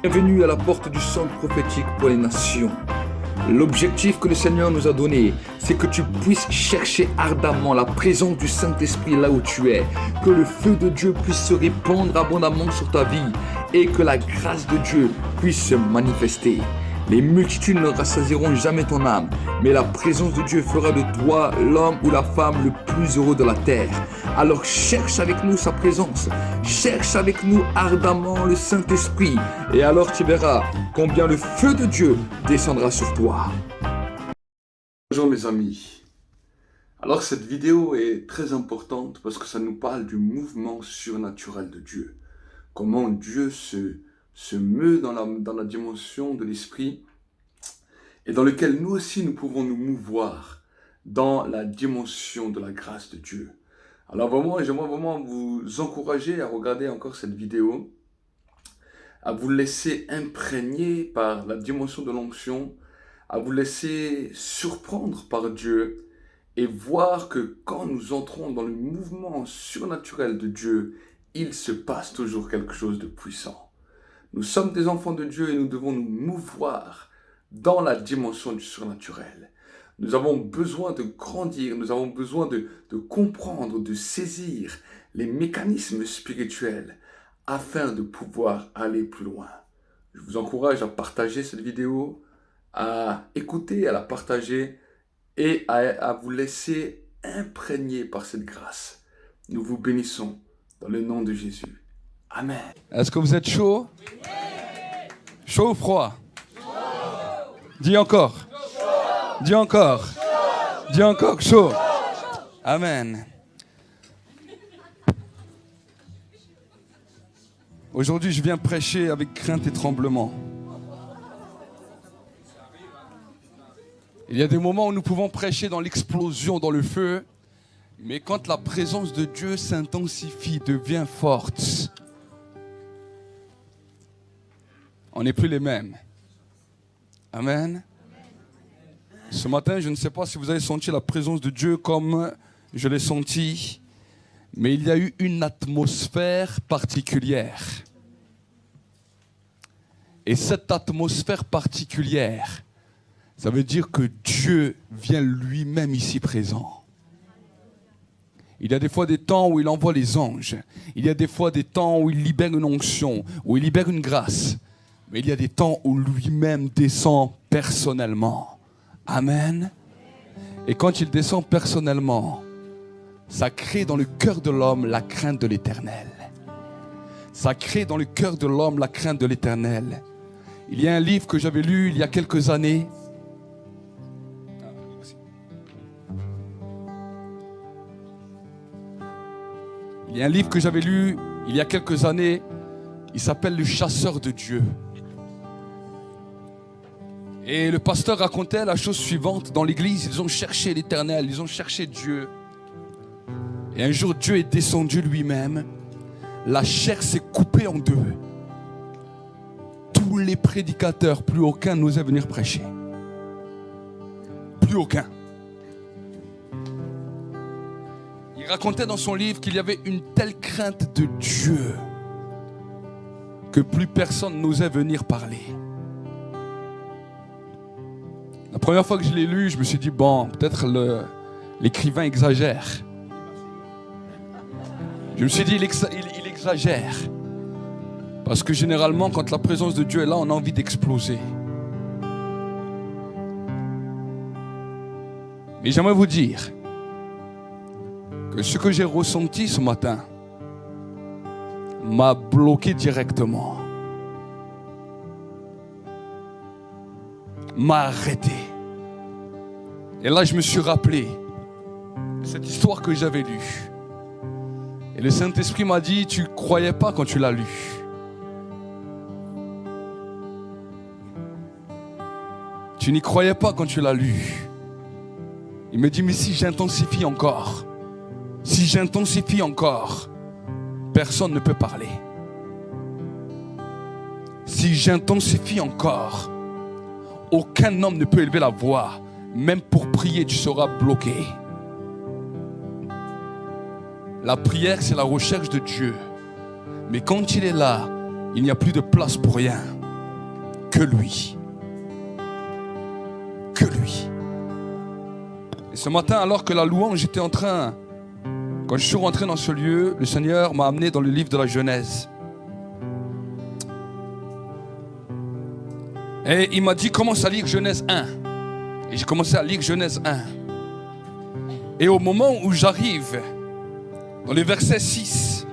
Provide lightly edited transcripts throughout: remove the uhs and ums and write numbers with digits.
Bienvenue à la porte du centre prophétique pour les nations. L'objectif que le Seigneur nous a donné, c'est que tu puisses chercher ardemment la présence du Saint-Esprit là où tu es, que le feu de Dieu puisse se répandre abondamment sur ta vie et que la grâce de Dieu puisse se manifester. Les multitudes ne rassasieront jamais ton âme, mais la présence de Dieu fera de toi l'homme ou la femme le plus heureux de la terre. Alors cherche avec nous sa présence, cherche avec nous ardemment le Saint-Esprit, et alors tu verras combien le feu de Dieu descendra sur toi. Bonjour mes amis. Alors cette vidéo est très importante parce que ça nous parle du mouvement surnaturel de Dieu. Comment Dieu se meut dans la dimension de l'esprit et dans lequel nous aussi nous pouvons nous mouvoir dans la dimension de la grâce de Dieu. Alors vraiment, j'aimerais vraiment vous encourager à regarder encore cette vidéo, à vous laisser imprégner par la dimension de l'onction, à vous laisser surprendre par Dieu et voir que quand nous entrons dans le mouvement surnaturel de Dieu, il se passe toujours quelque chose de puissant. Nous sommes des enfants de Dieu et nous devons nous mouvoir dans la dimension du surnaturel. Nous avons besoin de grandir, nous avons besoin de comprendre, de saisir les mécanismes spirituels afin de pouvoir aller plus loin. Je vous encourage à partager cette vidéo, à écouter, à la partager et à vous laisser imprégner par cette grâce. Nous vous bénissons dans le nom de Jésus. Amen. Est-ce que vous êtes chaud? Oui. Chaud ou froid? Chaud. Dis encore. Chaud. Dis encore. Chaud. Dis encore chaud. Chaud. Amen. Aujourd'hui, je viens prêcher avec crainte et tremblement. Il y a des moments où nous pouvons prêcher dans l'explosion, dans le feu, mais quand la présence de Dieu s'intensifie, devient forte, on n'est plus les mêmes. Amen. Ce matin, je ne sais pas si vous avez senti la présence de Dieu comme je l'ai senti, mais il y a eu une atmosphère particulière. Et cette atmosphère particulière, ça veut dire que Dieu vient lui-même ici présent. Il y a des fois des temps où il envoie les anges. Il y a des fois des temps où il libère une onction, où il libère une grâce. Mais il y a des temps où lui-même descend personnellement. Amen. Et quand il descend personnellement, ça crée dans le cœur de l'homme la crainte de l'Éternel. Ça crée dans le cœur de l'homme la crainte de l'Éternel. Il y a un livre que j'avais lu il y a quelques années. Il y a un livre que j'avais lu il y a quelques années. Il s'appelle Le chasseur de Dieu. Et le pasteur racontait la chose suivante. Dans l'église, ils ont cherché l'Éternel, ils ont cherché Dieu. Et un jour, Dieu est descendu lui-même. La chair s'est coupée en deux. Tous les prédicateurs, plus aucun n'osait venir prêcher. Plus aucun. Il racontait dans son livre qu'il y avait une telle crainte de Dieu que plus personne n'osait venir parler. La première fois que je l'ai lu, je me suis dit, bon, peut-être l'écrivain exagère. Je me suis dit, il exagère. Parce que généralement, quand la présence de Dieu est là, on a envie d'exploser. Mais j'aimerais vous dire que ce que j'ai ressenti ce matin m'a bloqué directement. M'a arrêté. Et là, je me suis rappelé cette histoire que j'avais lue. Et le Saint-Esprit m'a dit, tu ne croyais pas quand tu l'as lu. Tu n'y croyais pas quand tu l'as lu. Il me dit, mais si j'intensifie encore, personne ne peut parler. Si j'intensifie encore, aucun homme ne peut élever la voix. Même pour prier, tu seras bloqué. La prière, c'est la recherche de Dieu. Mais quand il est là, il n'y a plus de place pour rien. que lui. Que lui. Et ce matin, alors que la louange était en train, quand je suis rentré dans ce lieu, le Seigneur m'a amené dans le livre de la Genèse. Et il m'a dit, commence à lire Genèse 1. Et j'ai commencé à lire Genèse 1. Et au moment où j'arrive, dans le verset 6,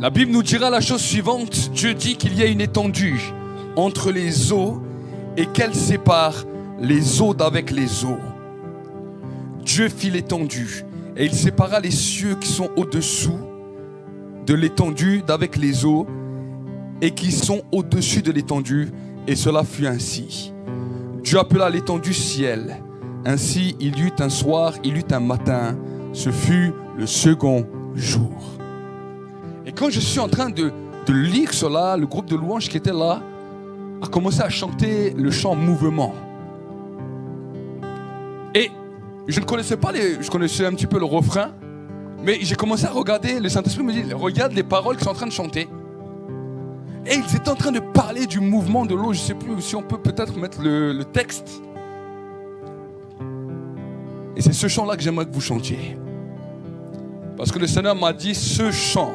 la Bible nous dira la chose suivante. Dieu dit qu'il y a une étendue entre les eaux et qu'elle sépare les eaux d'avec les eaux. Dieu fit l'étendue et il sépara les cieux qui sont au-dessous de l'étendue d'avec les eaux et qui sont au-dessus de l'étendue, et cela fut ainsi. Dieu appela l'étendue ciel. Ainsi il y eut un soir, il y eut un matin, ce fut le second jour. Et quand je suis en train de lire cela, le groupe de louanges qui était là a commencé à chanter le chant Mouvement. Et je ne connaissais pas je connaissais un petit peu le refrain, mais j'ai commencé à regarder, le Saint-Esprit me dit, regarde les paroles qu'ils sont en train de chanter. Et ils étaient en train de parler du mouvement de l'eau. Je ne sais plus si on peut peut-être mettre le texte. Et c'est ce chant-là que j'aimerais que vous chantiez. Parce que le Seigneur m'a dit, ce chant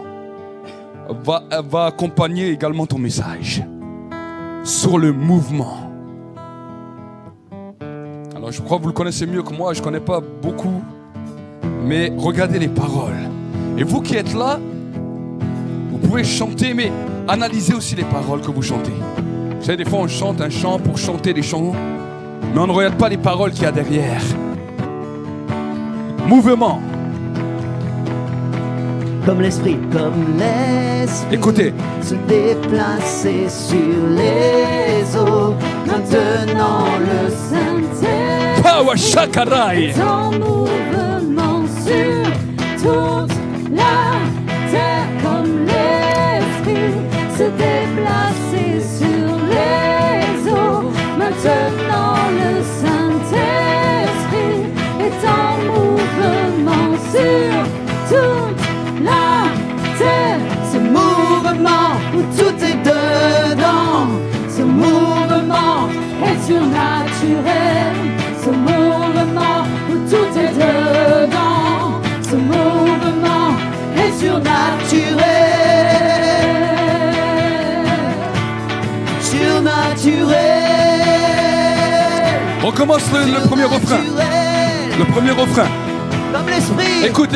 va accompagner également ton message sur le mouvement. Alors je crois que vous le connaissez mieux que moi, je ne connais pas beaucoup. Mais regardez les paroles. Et vous qui êtes là, vous pouvez chanter, mais analysez aussi les paroles que vous chantez. Vous savez, des fois on chante un chant pour chanter des chants, mais on ne regarde pas les paroles qu'il y a derrière. Mouvement. Comme l'esprit Écoutez. se déplacer sur les eaux. Maintenant le Saint-Esprit Power Shakarai. est en mouvement sur toute la terre. Comme l'esprit se déplacer sur les eaux. Maintenant le Saint-Esprit est en mouvement sur toute la terre. Ce mouvement où tout est dedans, ce mouvement est surnaturel. Ce mouvement où tout est dedans, ce mouvement est surnaturel. Surnaturel. On commence le premier refrain. Le premier refrain. Comme l'esprit. Écoute.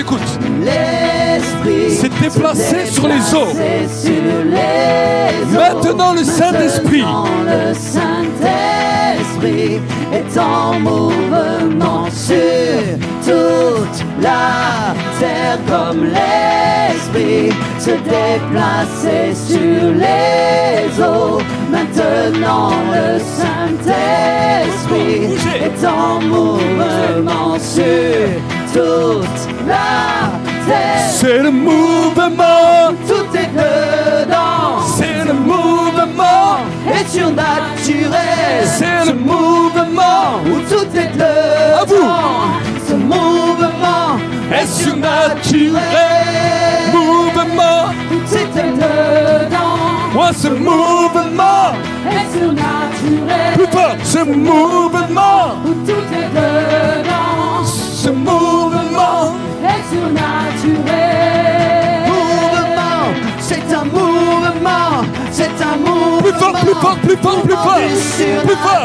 L'esprit s'est déplacé sur les eaux. Sur les eaux. Maintenant le Saint-Esprit. Maintenant, le Saint-Esprit est en mouvement sur toute la terre. Comme l'esprit se déplaçait sur les eaux. Maintenant le Saint-Esprit est en mouvement sur toute la terre. C'est le mouvement. Tout est dedans. C'est le mouvement. Et surnaturel. C'est le mouvement. Où tout est dedans. À vous. Ce mouvement est surnaturel. Mouvement. Tout est dedans. Moi ce mouvement. Et surnaturel. Plus fort. Ce mouvement. Où tout est dedans. Ce mouvement. Et surnaturel. Mouvement. C'est un mouvement. C'est un mouvement. Plus fort. Plus fort. Plus fort. Plus fort.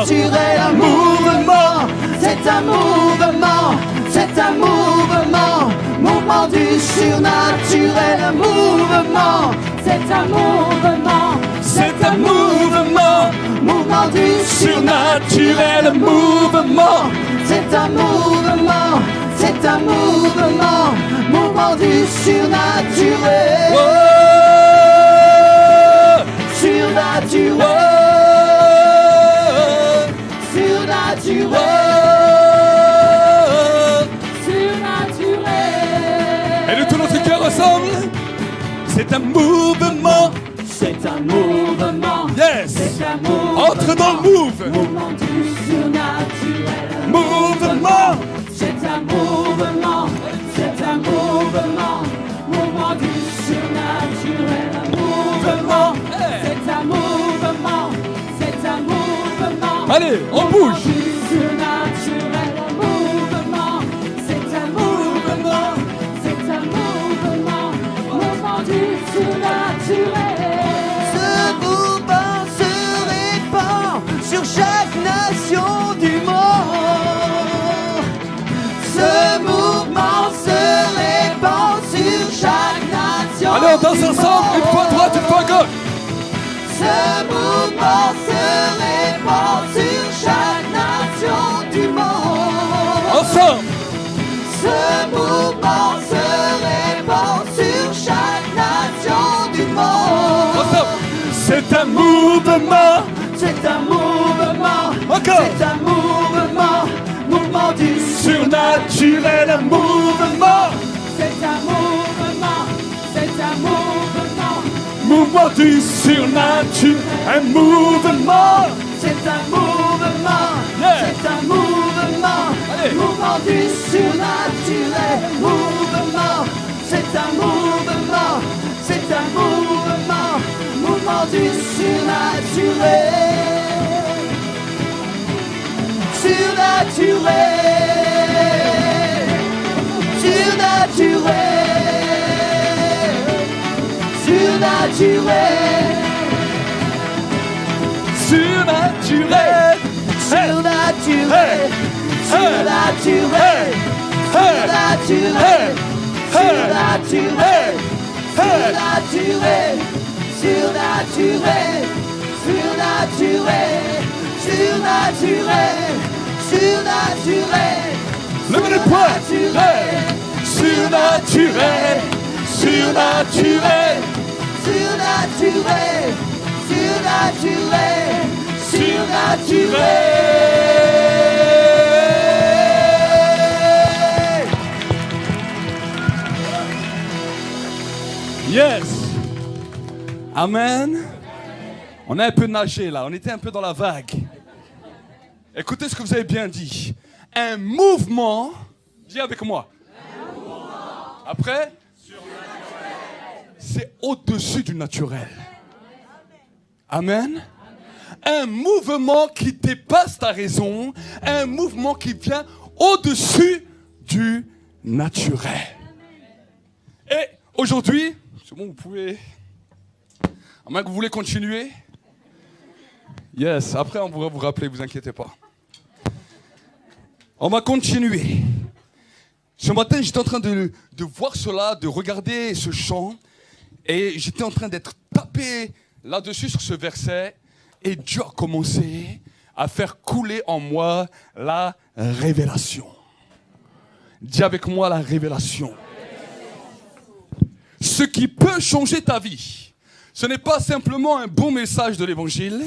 Surnaturel. Un mouvement. C'est un mouvement. C'est un mouvement. Mouvement du surnaturel. Un mouvement. C'est un mouvement. C'est un mouvement. Mouvement du Surnaturel. Mouvement. C'est un mouvement. C'est un mouvement. Mouvement du surnaturel. Oh. Surnaturel. Oh. Surnaturel. Surnaturel. Et de tout notre cœur ensemble, c'est un mouvement. C'est un mouvement. Yes. C'est un mouvement. Entre dans le move. Mouvement du surnaturel. Mouvement. C'est un mouvement. C'est un mouvement. Mouvement du surnaturel. Un mouvement. Allez, on bouge. Surnaturel, un mouvement, c'est un mouvement, c'est un mouvement, mouvement du surnaturel. Ce mouvement se répand sur chaque nation du monde. Ce mouvement se répand sur chaque nation. Allez, on danse ensemble, une fois à droite, une fois à gauche. Ce mouvement se répand sur chaque nation du monde. Ensemble. Ce mouvement se répand sur chaque nation du monde. Ensemble. C'est un mouvement. C'est un mouvement. Encore. C'est un mouvement. Mouvement du Surnaturel, un mouvement. C'est un mouvement. C'est un mouvement. Mouvement du surnaturel, un mouvement. C'est un mouvement. Yeah. C'est un mouvement. Allez. Mouvement du surnaturel. Mouvement. C'est un mouvement. C'est un mouvement. Mouvement du surnaturel. Surnaturel. Surnaturel. Surnaturel. Surnaturel. Surnaturel. Surnaturel. Surnaturel. Surnaturel. Surnaturel. Surnaturel. Surnaturel. Surnaturel. Surnaturel. Levez les poings. Surnaturel. Surnaturel. Surnaturel. Surnaturel. Surnaturel. Yes. Amen. On a un peu nagé là, on était un peu dans la vague. Écoutez ce que vous avez bien dit. Un mouvement, dis avec moi. Après, c'est au-dessus du naturel. Amen. Un mouvement qui dépasse ta raison, un mouvement qui vient au-dessus du naturel. Et aujourd'hui, c'est bon, vous pouvez, à moins que vous voulez continuer. Yes, après on pourra vous rappeler, vous inquiétez pas. On va continuer. Ce matin, j'étais en train de voir cela, de regarder ce chant, et j'étais en train d'être tapé là-dessus sur ce verset, et Dieu a commencé à faire couler en moi la révélation. Dis avec moi la révélation. Ce qui peut changer ta vie, ce n'est pas simplement un bon message de l'évangile,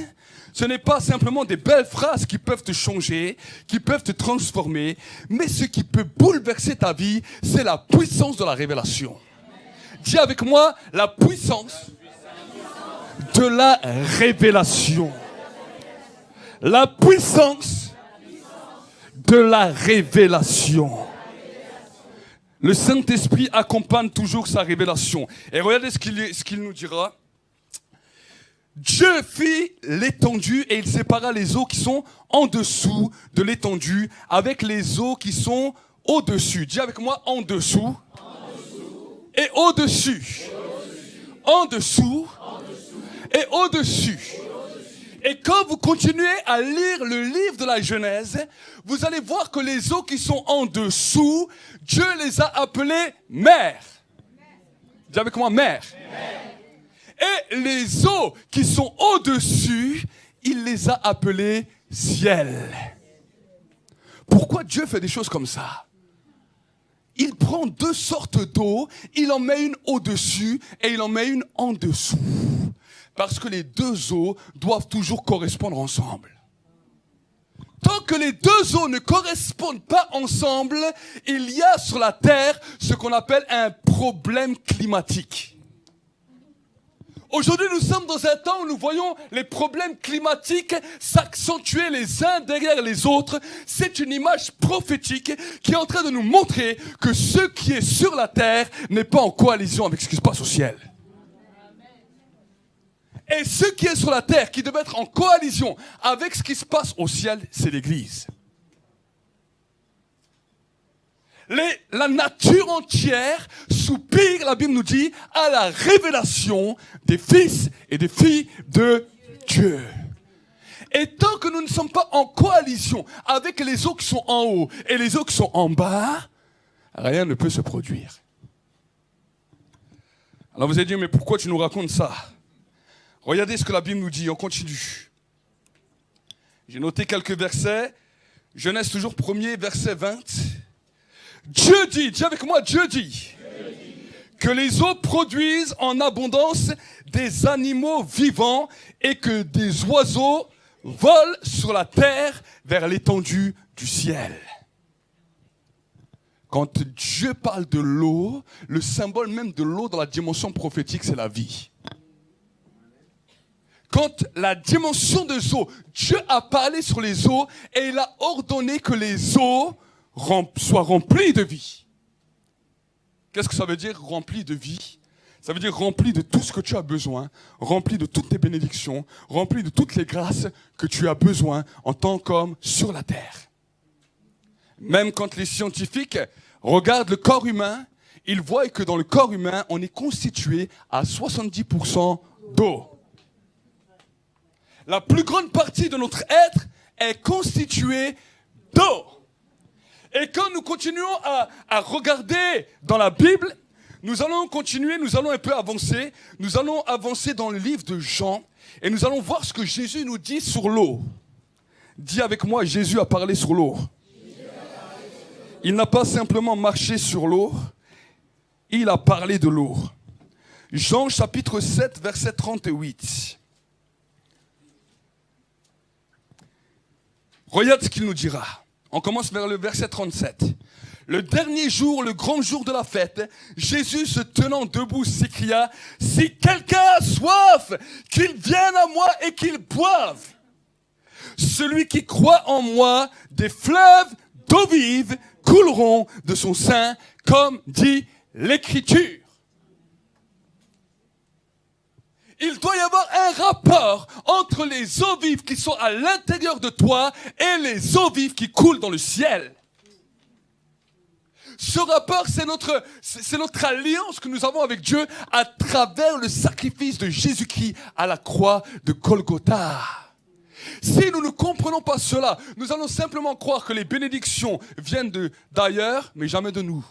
ce n'est pas simplement des belles phrases qui peuvent te changer, qui peuvent te transformer, mais ce qui peut bouleverser ta vie, c'est la puissance de la révélation. Dis avec moi, la puissance de la révélation. La puissance de la révélation. Le Saint-Esprit accompagne toujours sa révélation. Et regardez ce qu'il nous dira. Dieu fit l'étendue et il sépara les eaux qui sont en dessous de l'étendue avec les eaux qui sont au-dessus. Dis avec moi, en dessous. Et au-dessus. En dessous. Et au-dessus. Et quand vous continuez à lire le livre de la Genèse, vous allez voir que les eaux qui sont en dessous, Dieu les a appelées mers. Dis avec moi, mers. Et les eaux qui sont au-dessus, il les a appelées ciel. Pourquoi Dieu fait des choses comme ça? Il prend deux sortes d'eau, il en met une au-dessus et il en met une en dessous. Parce que les deux eaux doivent toujours correspondre ensemble. Tant que les deux eaux ne correspondent pas ensemble, il y a sur la terre ce qu'on appelle un problème climatique. Aujourd'hui, nous sommes dans un temps où nous voyons les problèmes climatiques s'accentuer les uns derrière les autres. C'est une image prophétique qui est en train de nous montrer que ce qui est sur la terre n'est pas en coalition avec ce qui se passe au ciel. Et ce qui est sur la terre, qui devait être en coalition avec ce qui se passe au ciel, c'est l'Église. La nature entière soupire, la Bible nous dit, à la révélation des fils et des filles de Dieu. Et tant que nous ne sommes pas en coalition avec les eaux qui sont en haut et les eaux qui sont en bas, rien ne peut se produire. Alors vous allez dire, mais pourquoi tu nous racontes ça? Regardez ce que la Bible nous dit, on continue. J'ai noté quelques versets. Genèse toujours 1er, verset 20. Dieu dit, dis avec moi, Dieu dit que les eaux produisent en abondance des animaux vivants et que des oiseaux volent sur la terre vers l'étendue du ciel. Quand Dieu parle de l'eau, le symbole même de l'eau dans la dimension prophétique, c'est la vie. Quand la dimension des eaux, Dieu a parlé sur les eaux et il a ordonné que les eaux soient remplies de vie. Qu'est-ce que ça veut dire, rempli de vie? Ça veut dire rempli de tout ce que tu as besoin, rempli de toutes tes bénédictions, rempli de toutes les grâces que tu as besoin en tant qu'homme sur la terre. Même quand les scientifiques regardent le corps humain, ils voient que dans le corps humain, on est constitué à 70% d'eau. La plus grande partie de notre être est constituée d'eau. Et quand nous continuons à regarder dans la Bible, nous allons continuer, nous allons un peu avancer. Nous allons avancer dans le livre de Jean et nous allons voir ce que Jésus nous dit sur l'eau. Dis avec moi, Jésus a parlé sur l'eau. Il n'a pas simplement marché sur l'eau, il a parlé de l'eau. Jean chapitre 7, verset 38. Regarde ce qu'il nous dira. On commence vers le verset 37. Le dernier jour, le grand jour de la fête, Jésus se tenant debout s'écria, « Si quelqu'un a soif, qu'il vienne à moi et qu'il boive. Celui qui croit en moi, des fleuves d'eau vive couleront de son sein, comme dit l'Écriture. » Il doit y avoir un rapport entre les eaux vives qui sont à l'intérieur de toi et les eaux vives qui coulent dans le ciel. Ce rapport, c'est notre alliance que nous avons avec Dieu à travers le sacrifice de Jésus-Christ à la croix de Golgotha. Si nous ne comprenons pas cela, nous allons simplement croire que les bénédictions viennent d'ailleurs, mais jamais de nous.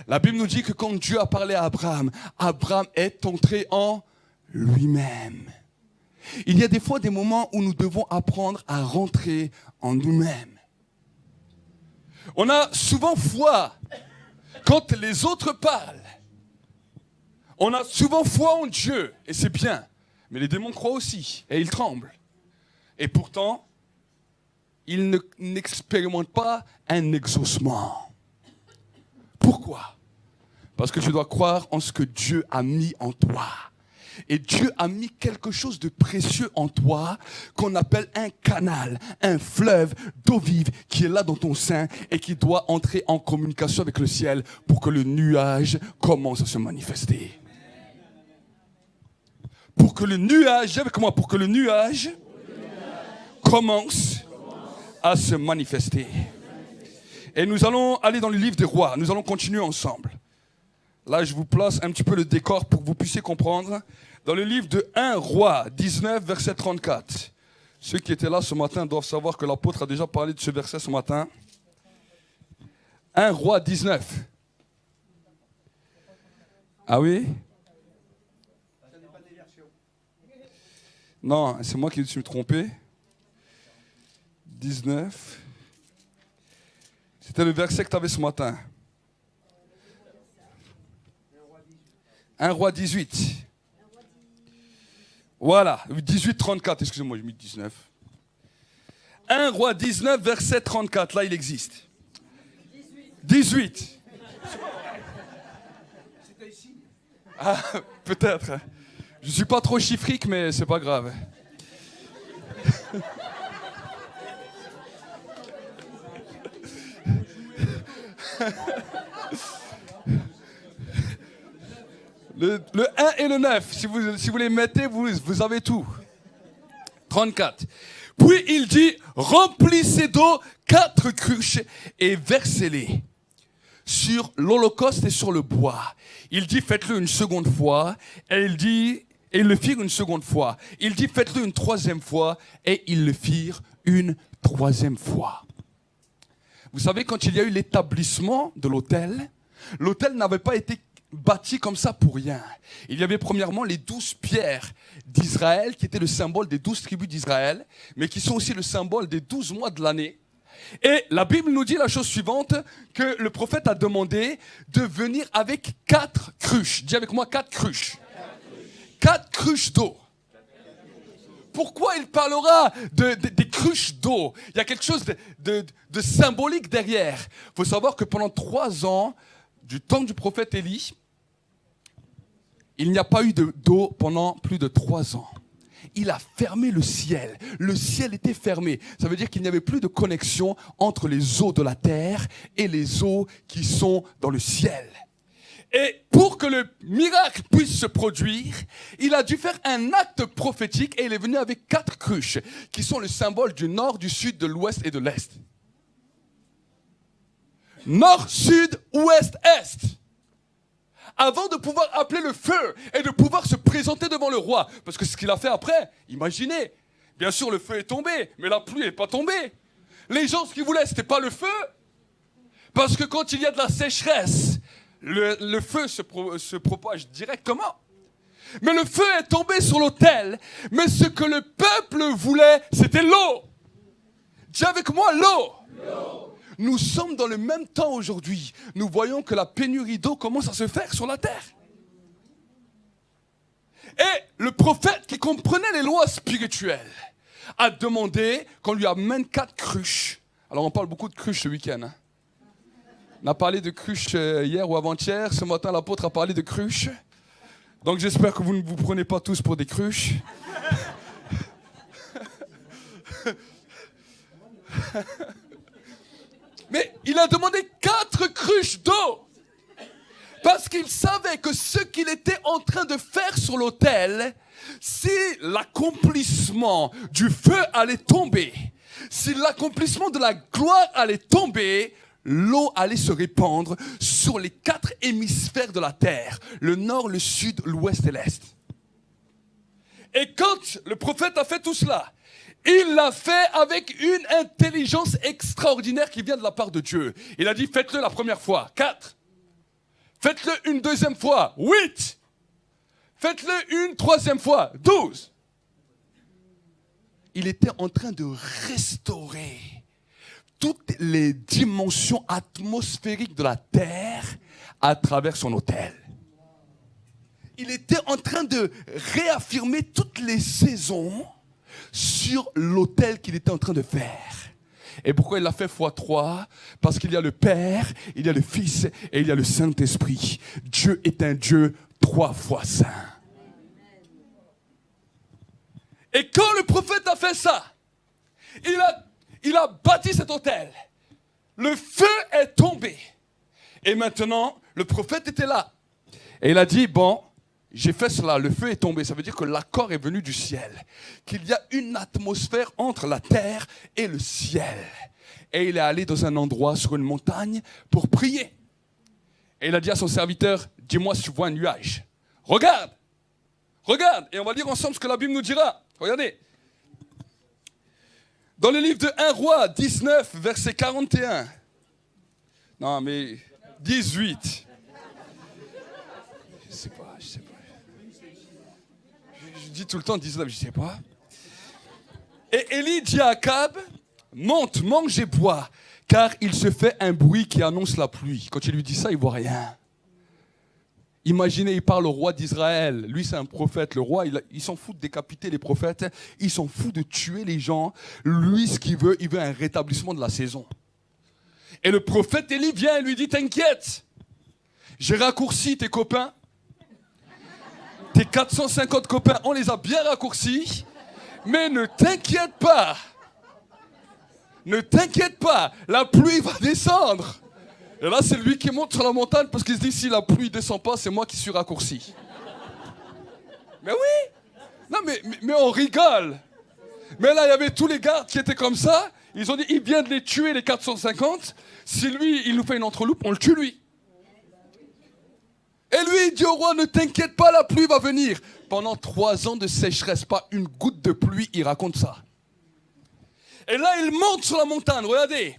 La Bible nous dit que quand Dieu a parlé à Abraham, Abraham est entré en lui-même. Il y a des fois des moments où nous devons apprendre à rentrer en nous-mêmes. On a souvent foi quand les autres parlent. On a souvent foi en Dieu, et c'est bien. Mais les démons croient aussi, et ils tremblent. Et pourtant, ils n'expérimentent pas un exaucement. Pourquoi? Parce que tu dois croire en ce que Dieu a mis en toi. Et Dieu a mis quelque chose de précieux en toi qu'on appelle un canal, un fleuve d'eau vive qui est là dans ton sein et qui doit entrer en communication avec le ciel pour que le nuage commence à se manifester. Pour que le nuage, avec moi, pour que le nuage commence à se manifester. Et nous allons aller dans le livre des rois. Nous allons continuer ensemble. Là, je vous place un petit peu le décor pour que vous puissiez comprendre. Dans le livre de 1 Roi 19, verset 34. Ceux qui étaient là ce matin doivent savoir que l'apôtre a déjà parlé de ce verset ce matin. 1 Roi 19. Ah oui? Non, c'est moi qui me suis trompé. 19. C'était le verset que tu avais ce matin. 1 Roi 18. Voilà, 18, 34, excusez-moi, j'ai mis 19. 1 Roi 19, verset 34, là il existe. 18. Ah, peut-être. Je ne suis pas trop chiffrique, mais c'est pas grave. Le 1 et le 9, si vous les mettez, vous avez tout. 34. Puis il dit, remplissez d'eau 4 cruches et versez-les sur l'holocauste et sur le bois. Il dit, faites-le une seconde fois. Et ils le firent une seconde fois. Il dit, faites-le une troisième fois. Et ils le firent une troisième fois. Vous savez, quand il y a eu l'établissement de l'autel n'avait pas été bâti comme ça pour rien. Il y avait premièrement les 12 pierres d'Israël, qui étaient le symbole des 12 tribus d'Israël, mais qui sont aussi le symbole des 12 mois de l'année. Et la Bible nous dit la chose suivante, que le prophète a demandé de venir avec 4 cruches. Dis avec moi 4 cruches. 4 cruches d'eau. Pourquoi il parlera des cruches d'eau? Il y a quelque chose de symbolique derrière. Il faut savoir que pendant 3 ans, du temps du prophète Élie, il n'y a pas eu d'eau pendant plus de 3 ans. Il a fermé le ciel. Le ciel était fermé. Ça veut dire qu'il n'y avait plus de connexion entre les eaux de la terre et les eaux qui sont dans le ciel. Et pour que le miracle puisse se produire, il a dû faire un acte prophétique et il est venu avec 4 cruches qui sont le symbole du nord, du sud, de l'ouest et de l'est. Nord, sud, ouest, est. Avant de pouvoir appeler le feu et de pouvoir se présenter devant le roi. Parce que ce qu'il a fait après, imaginez. Bien sûr, le feu est tombé, mais la pluie n'est pas tombée. Les gens, ce qu'ils voulaient, ce n'était pas le feu. Parce que quand il y a de la sécheresse, le feu se propage directement. Mais le feu est tombé sur l'autel. Mais ce que le peuple voulait, c'était l'eau. Dis avec moi, l'eau. Nous sommes dans le même temps aujourd'hui. Nous voyons que la pénurie d'eau commence à se faire sur la terre. Et le prophète qui comprenait les lois spirituelles a demandé qu'on lui amène 4 cruches. Alors on parle beaucoup de cruches ce week-end. Hein. On a parlé de cruches hier ou avant-hier. Ce matin, l'apôtre a parlé de cruches. Donc j'espère que vous ne vous prenez pas tous pour des cruches. Mais il a demandé 4 cruches d'eau. Parce qu'il savait que ce qu'il était en train de faire sur l'autel, si l'accomplissement du feu allait tomber, si l'accomplissement de la gloire allait tomber, l'eau allait se répandre sur les 4 hémisphères de la terre, le nord, le sud, l'ouest et l'est. Et quand le prophète a fait tout cela, il l'a fait avec une intelligence extraordinaire qui vient de la part de Dieu. Il a dit, faites-le la première fois, 4. Faites-le une deuxième fois, 8. Faites-le une troisième fois, 12. Il était en train de restaurer toutes les dimensions atmosphériques de la terre à travers son autel. Il était en train de réaffirmer toutes les saisons sur l'autel qu'il était en train de faire. Et pourquoi il l'a fait x3? Parce qu'il y a le Père, il y a le Fils et il y a le Saint-Esprit. Dieu est un Dieu 3 fois saint. Et quand le prophète a fait ça, il a bâti cet autel. Le feu est tombé. Et maintenant, le prophète était là. Et il a dit, bon, j'ai fait cela, le feu est tombé. Ça veut dire que l'accord est venu du ciel. Qu'il y a une atmosphère entre la terre et le ciel. Et il est allé dans un endroit, sur une montagne, pour prier. Et il a dit à son serviteur, dis-moi si tu vois un nuage. Regarde. Regarde. Et on va lire ensemble ce que la Bible nous dira. Regardez. Dans le livre de 1 Roi 19, verset 41. Non, mais 18. Je sais pas. Je dis tout le temps 19, je sais pas. Et Élie dit à Akab, monte, mange et bois, car il se fait un bruit qui annonce la pluie. Quand il lui dit ça, il voit rien. Imaginez, il parle au roi d'Israël. Lui, c'est un prophète. Le roi, il s'en fout de décapiter les prophètes. Il s'en fout de tuer les gens. Lui, ce qu'il veut, il veut un rétablissement de la saison. Et le prophète Élie vient et lui dit, t'inquiète, j'ai raccourci tes copains. Tes 450 copains, on les a bien raccourcis. Mais ne t'inquiète pas. Ne t'inquiète pas. La pluie va descendre. Et là, c'est lui qui monte sur la montagne parce qu'il se dit, si la pluie ne descend pas, c'est moi qui suis raccourci. Mais oui. Non, mais on rigole. Mais là, il y avait tous les gardes qui étaient comme ça. Ils ont dit, il vient de les tuer, les 450. Si lui, il nous fait une entreloupe, on le tue lui. Et lui, il dit au roi, ne t'inquiète pas, la pluie va venir. Pendant 3 ans de sécheresse, pas une goutte de pluie, il raconte ça. Et là, il monte sur la montagne, regardez.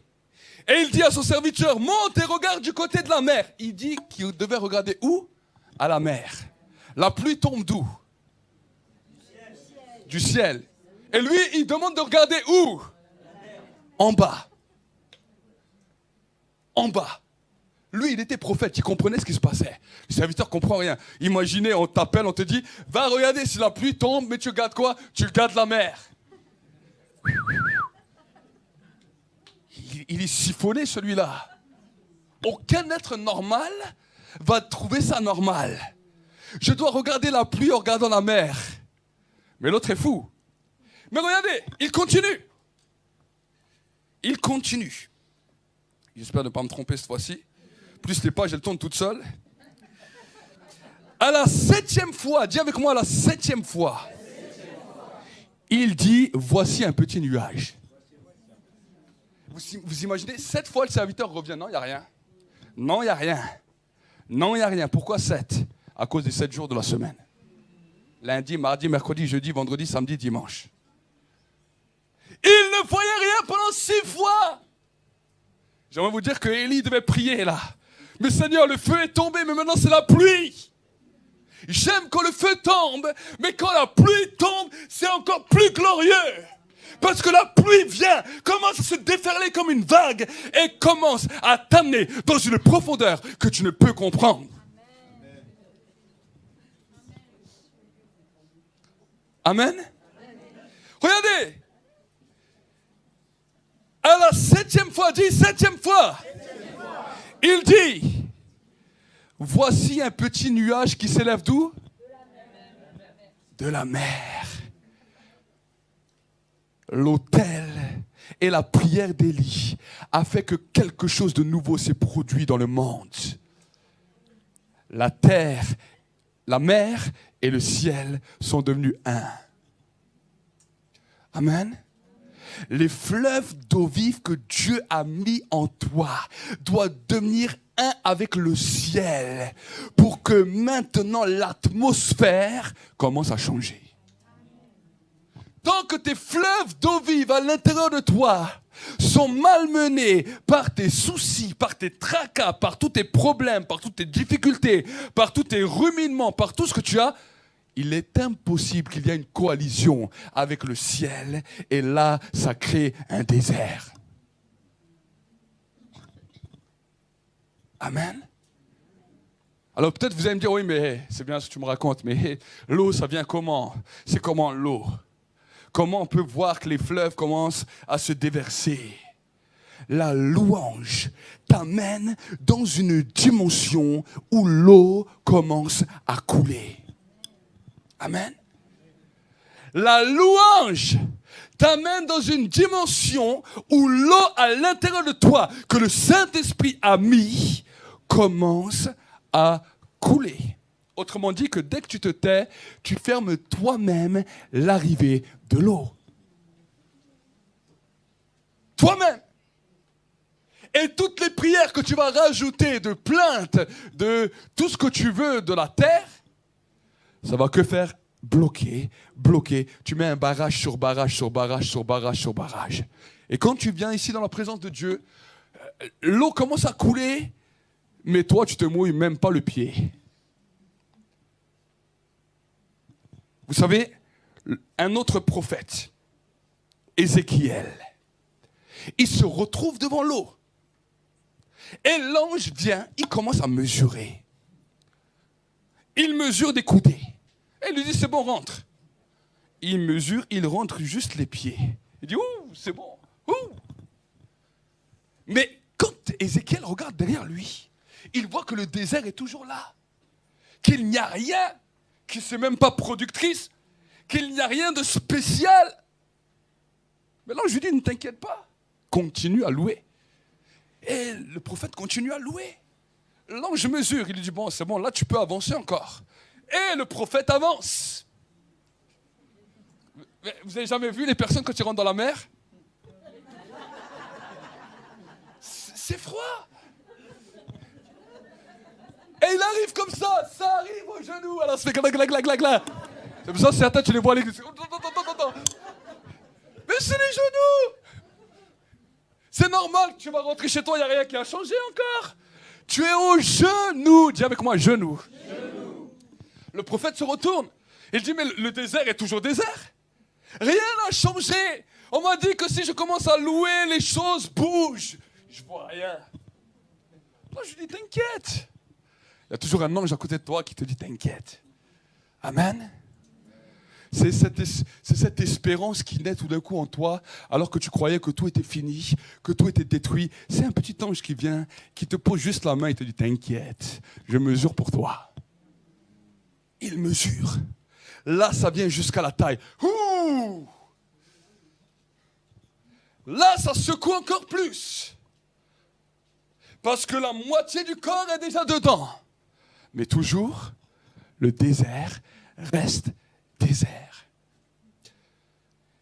Et il dit à son serviteur, monte et regarde du côté de la mer. Il dit qu'il devait regarder où? À la mer. La pluie tombe d'où? Du ciel. Et lui, il demande de regarder où? En bas. En bas. Lui, il était prophète, il comprenait ce qui se passait. Le serviteur ne comprend rien. Imaginez, on t'appelle, on te dit, va regarder si la pluie tombe, mais tu regardes quoi? Tu regardes la mer. Il est siphonné, celui-là. Aucun être normal va trouver ça normal. Je dois regarder la pluie en regardant la mer. Mais l'autre est fou. Mais regardez, il continue. Il continue. J'espère ne pas me tromper cette fois-ci. Plus les pages, elles tournent toutes seules. À la 7e fois, dis avec moi, à la 7e fois, il dit, voici un petit nuage. Vous imaginez, 7 fois le serviteur revient, non, il n'y a rien. Non, il n'y a rien. Non, il n'y a rien. Pourquoi 7? À cause des 7 jours de la semaine. Lundi, mardi, mercredi, jeudi, vendredi, samedi, dimanche. Il ne voyait rien pendant 6 fois. J'aimerais vous dire que Élie devait prier là. Mais Seigneur, le feu est tombé, mais maintenant c'est la pluie. J'aime quand le feu tombe, mais quand la pluie tombe, c'est encore plus glorieux. Parce que la pluie vient, commence à se déferler comme une vague et commence à t'amener dans une profondeur que tu ne peux comprendre. Amen. Regardez. À la 7e fois, dis 7e fois. Il dit, voici un petit nuage qui s'élève d'où? De la mer. L'autel et la prière d'Élie a fait que quelque chose de nouveau s'est produit dans le monde. La terre, la mer et le ciel sont devenus un. Amen. Les fleuves d'eau vive que Dieu a mis en toi doivent devenir un avec le ciel pour que maintenant l'atmosphère commence à changer. Tant que tes fleuves d'eau vive à l'intérieur de toi sont malmenés par tes soucis, par tes tracas, par tous tes problèmes, par toutes tes difficultés, par tous tes ruminements, par tout ce que tu as, il est impossible qu'il y ait une coalition avec le ciel et là, ça crée un désert. Amen. Alors peut-être vous allez me dire, oui, mais c'est bien ce que tu me racontes, mais l'eau, ça vient comment? C'est comment l'eau? Comment on peut voir que les fleuves commencent à se déverser? La louange t'amène dans une dimension où l'eau commence à couler. Amen. La louange t'amène dans une dimension où l'eau à l'intérieur de toi, que le Saint-Esprit a mis, commence à couler. Autrement dit que dès que tu te tais, tu fermes toi-même l'arrivée de l'eau. Toi-même. Et toutes les prières que tu vas rajouter de plaintes, de tout ce que tu veux de la terre, ça va que faire bloquer. Tu mets un barrage sur barrage sur barrage sur barrage sur barrage. Et quand tu viens ici dans la présence de Dieu, l'eau commence à couler, mais toi, tu te mouilles même pas le pied. Vous savez, un autre prophète, Ézéchiel, il se retrouve devant l'eau. Et l'ange vient, il commence à mesurer. Il mesure des coudées. Et il lui dit, c'est bon, rentre. Il mesure, il rentre juste les pieds. Il dit, ouh, c'est bon. Ouh. Mais quand Ézéchiel regarde derrière lui, il voit que le désert est toujours là. Qu'il n'y a rien, que ce n'est même pas productrice, qu'il n'y a rien de spécial. Mais l'ange lui dit, ne t'inquiète pas, continue à louer. Et le prophète continue à louer. L'ange mesure, il lui dit, bon, c'est bon, là tu peux avancer encore. Et le prophète avance. Mais vous avez jamais vu les personnes quand ils rentrent dans la mer? C'est froid. Et il arrive comme ça arrive au genou, alors ça fait glac, glac, glac, glac, glac. C'est pour ça que certains, tu les vois à l'église. Mais c'est les genoux. C'est normal, tu vas rentrer chez toi, il n'y a rien qui a changé encore. Tu es au genou. Dis avec moi, genou. Le prophète se retourne. Il dit, mais le désert est toujours désert. Rien n'a changé. On m'a dit que si je commence à louer, les choses bougent. Je vois rien. Moi, je lui dis, t'inquiète. Il y a toujours un ange à côté de toi qui te dit, t'inquiète. Amen. C'est cette espérance qui naît tout d'un coup en toi, alors que tu croyais que tout était fini, que tout était détruit. C'est un petit ange qui vient, qui te pose juste la main et te dit, t'inquiète, je mesure pour toi. Il mesure. Là, ça vient jusqu'à la taille. Ouh! Là, ça secoue encore plus. Parce que la moitié du corps est déjà dedans. Mais toujours, le désert reste désert.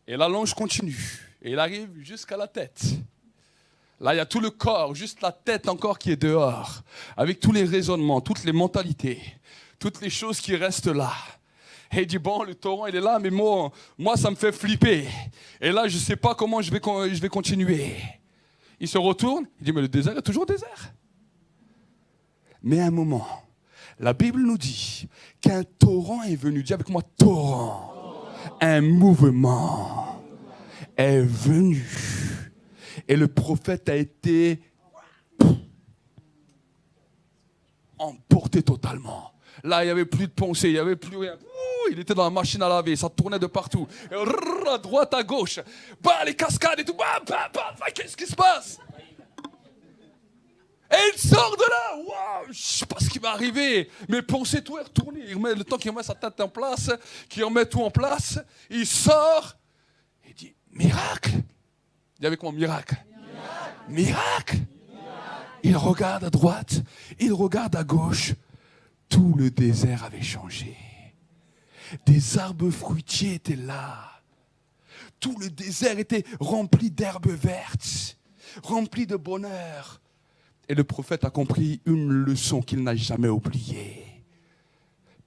Et la longe continue. Et il arrive jusqu'à la tête. Là, il y a tout le corps, juste la tête encore qui est dehors. Avec tous les raisonnements, toutes les mentalités, toutes les choses qui restent là. Et il dit, bon, le torrent, il est là, mais moi, ça me fait flipper. Et là, je ne sais pas comment je vais continuer. Il se retourne, il dit, mais le désert est toujours désert. Mais à un moment, la Bible nous dit qu'un torrent est venu. Dis avec moi, torrent. Un mouvement est venu. Et le prophète a été emporté totalement. Là, il n'y avait plus de pensée, il n'y avait plus rien. Il était dans la machine à laver, ça tournait de partout. Et à droite, à gauche. Bah, les cascades et tout. Bah, qu'est-ce qui se passe? Et il sort de là. Waouh, je ne sais pas ce qui va arriver. Mais pensez, tout est retourné. Le temps qu'il remet sa tête en place, qu'il remet tout en place, il sort. Il dit, miracle. Dis avec moi, miracle. Miracle. Il regarde à droite, il regarde à gauche. Tout le désert avait changé. Des arbres fruitiers étaient là. Tout le désert était rempli d'herbes vertes, rempli de bonheur. Et le prophète a compris une leçon qu'il n'a jamais oubliée.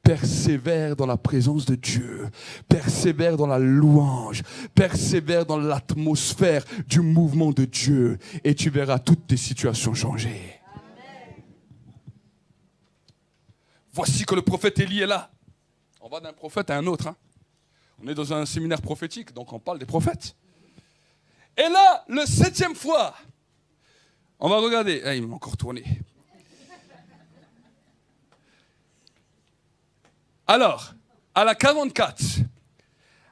Persévère dans la présence de Dieu, persévère dans la louange, persévère dans l'atmosphère du mouvement de Dieu et tu verras toutes tes situations changer. Amen. Voici que le prophète Élie est là. On va d'un prophète à un autre. Hein. On est dans un séminaire prophétique, donc on parle des prophètes. Et là, le 7e fois, on va regarder. Ah, il m'a encore tourné. Alors, à la 44,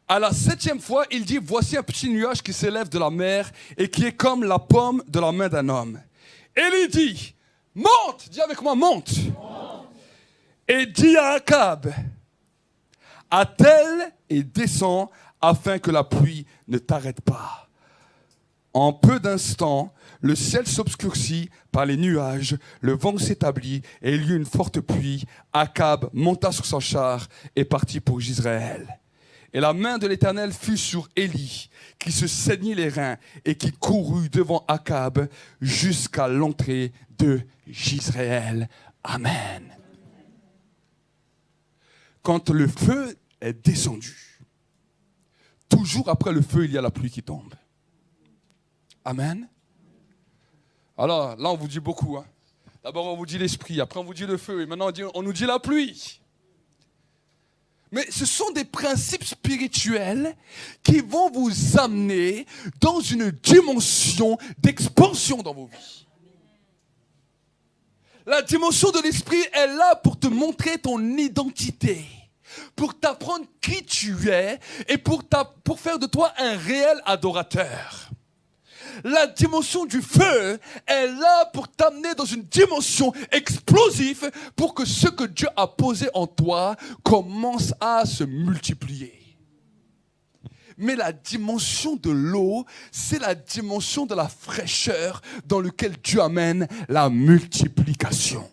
à la 7e fois, il dit, voici un petit nuage qui s'élève de la mer et qui est comme la paume de la main d'un homme. Et il dit, monte, dis avec moi, monte. Et dit à Akab, attelle et descends afin que la pluie ne t'arrête pas. En peu d'instants, le ciel s'obscurcit par les nuages, le vent s'établit et il y eut une forte pluie. Akab monta sur son char et partit pour Jezréel. Et la main de l'Éternel fut sur Élie, qui se saignit les reins et qui courut devant Akab jusqu'à l'entrée de Jezréel. Amen. Quand le feu est descendu, toujours après le feu, il y a la pluie qui tombe. Amen. Alors, là, on vous dit beaucoup. Hein. D'abord, on vous dit l'esprit, après, on vous dit le feu, et maintenant, on nous dit la pluie. Mais ce sont des principes spirituels qui vont vous amener dans une dimension d'expansion dans vos vies. La dimension de l'esprit est là pour te montrer ton identité, pour t'apprendre qui tu es et pour faire de toi un réel adorateur. La dimension du feu est là pour t'amener dans une dimension explosive pour que ce que Dieu a posé en toi commence à se multiplier. Mais la dimension de l'eau, c'est la dimension de la fraîcheur dans laquelle Dieu amène la multiplication.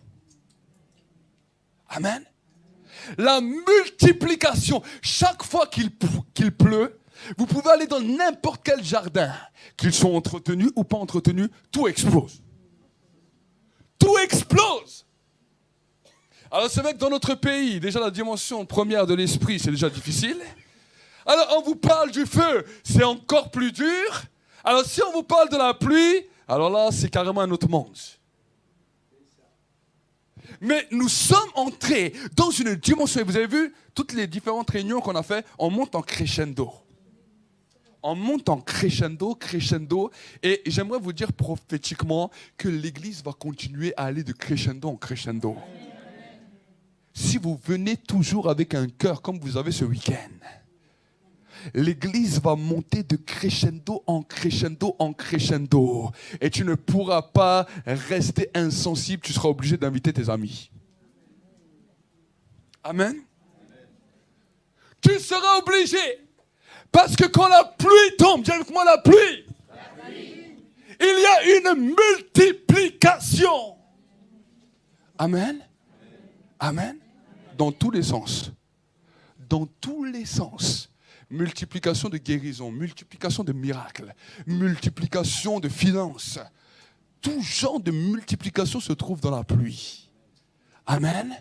Amen. La multiplication. Chaque fois qu'il pleut, Vous pouvez aller dans n'importe quel jardin, qu'ils soient entretenus ou pas entretenus, tout explose. Tout explose. Alors c'est vrai que dans notre pays, déjà la dimension première de l'esprit, c'est déjà difficile. Alors on vous parle du feu, c'est encore plus dur. Alors si on vous parle de la pluie, alors là c'est carrément un autre monde. Mais nous sommes entrés dans une dimension, et vous avez vu, toutes les différentes réunions qu'on a fait, on monte en crescendo. On monte en crescendo, crescendo, et j'aimerais vous dire prophétiquement que l'Église va continuer à aller de crescendo en crescendo. Si vous venez toujours avec un cœur comme vous avez ce week-end, l'Église va monter de crescendo en crescendo en crescendo. Et tu ne pourras pas rester insensible, tu seras obligé d'inviter tes amis. Amen. Tu seras obligé. Parce que quand la pluie tombe, dis avec moi la pluie. Il y a une multiplication. Amen. Amen. Dans tous les sens. Dans tous les sens. Multiplication de guérison, multiplication de miracles, multiplication de finances. Tout genre de multiplication se trouve dans la pluie. Amen.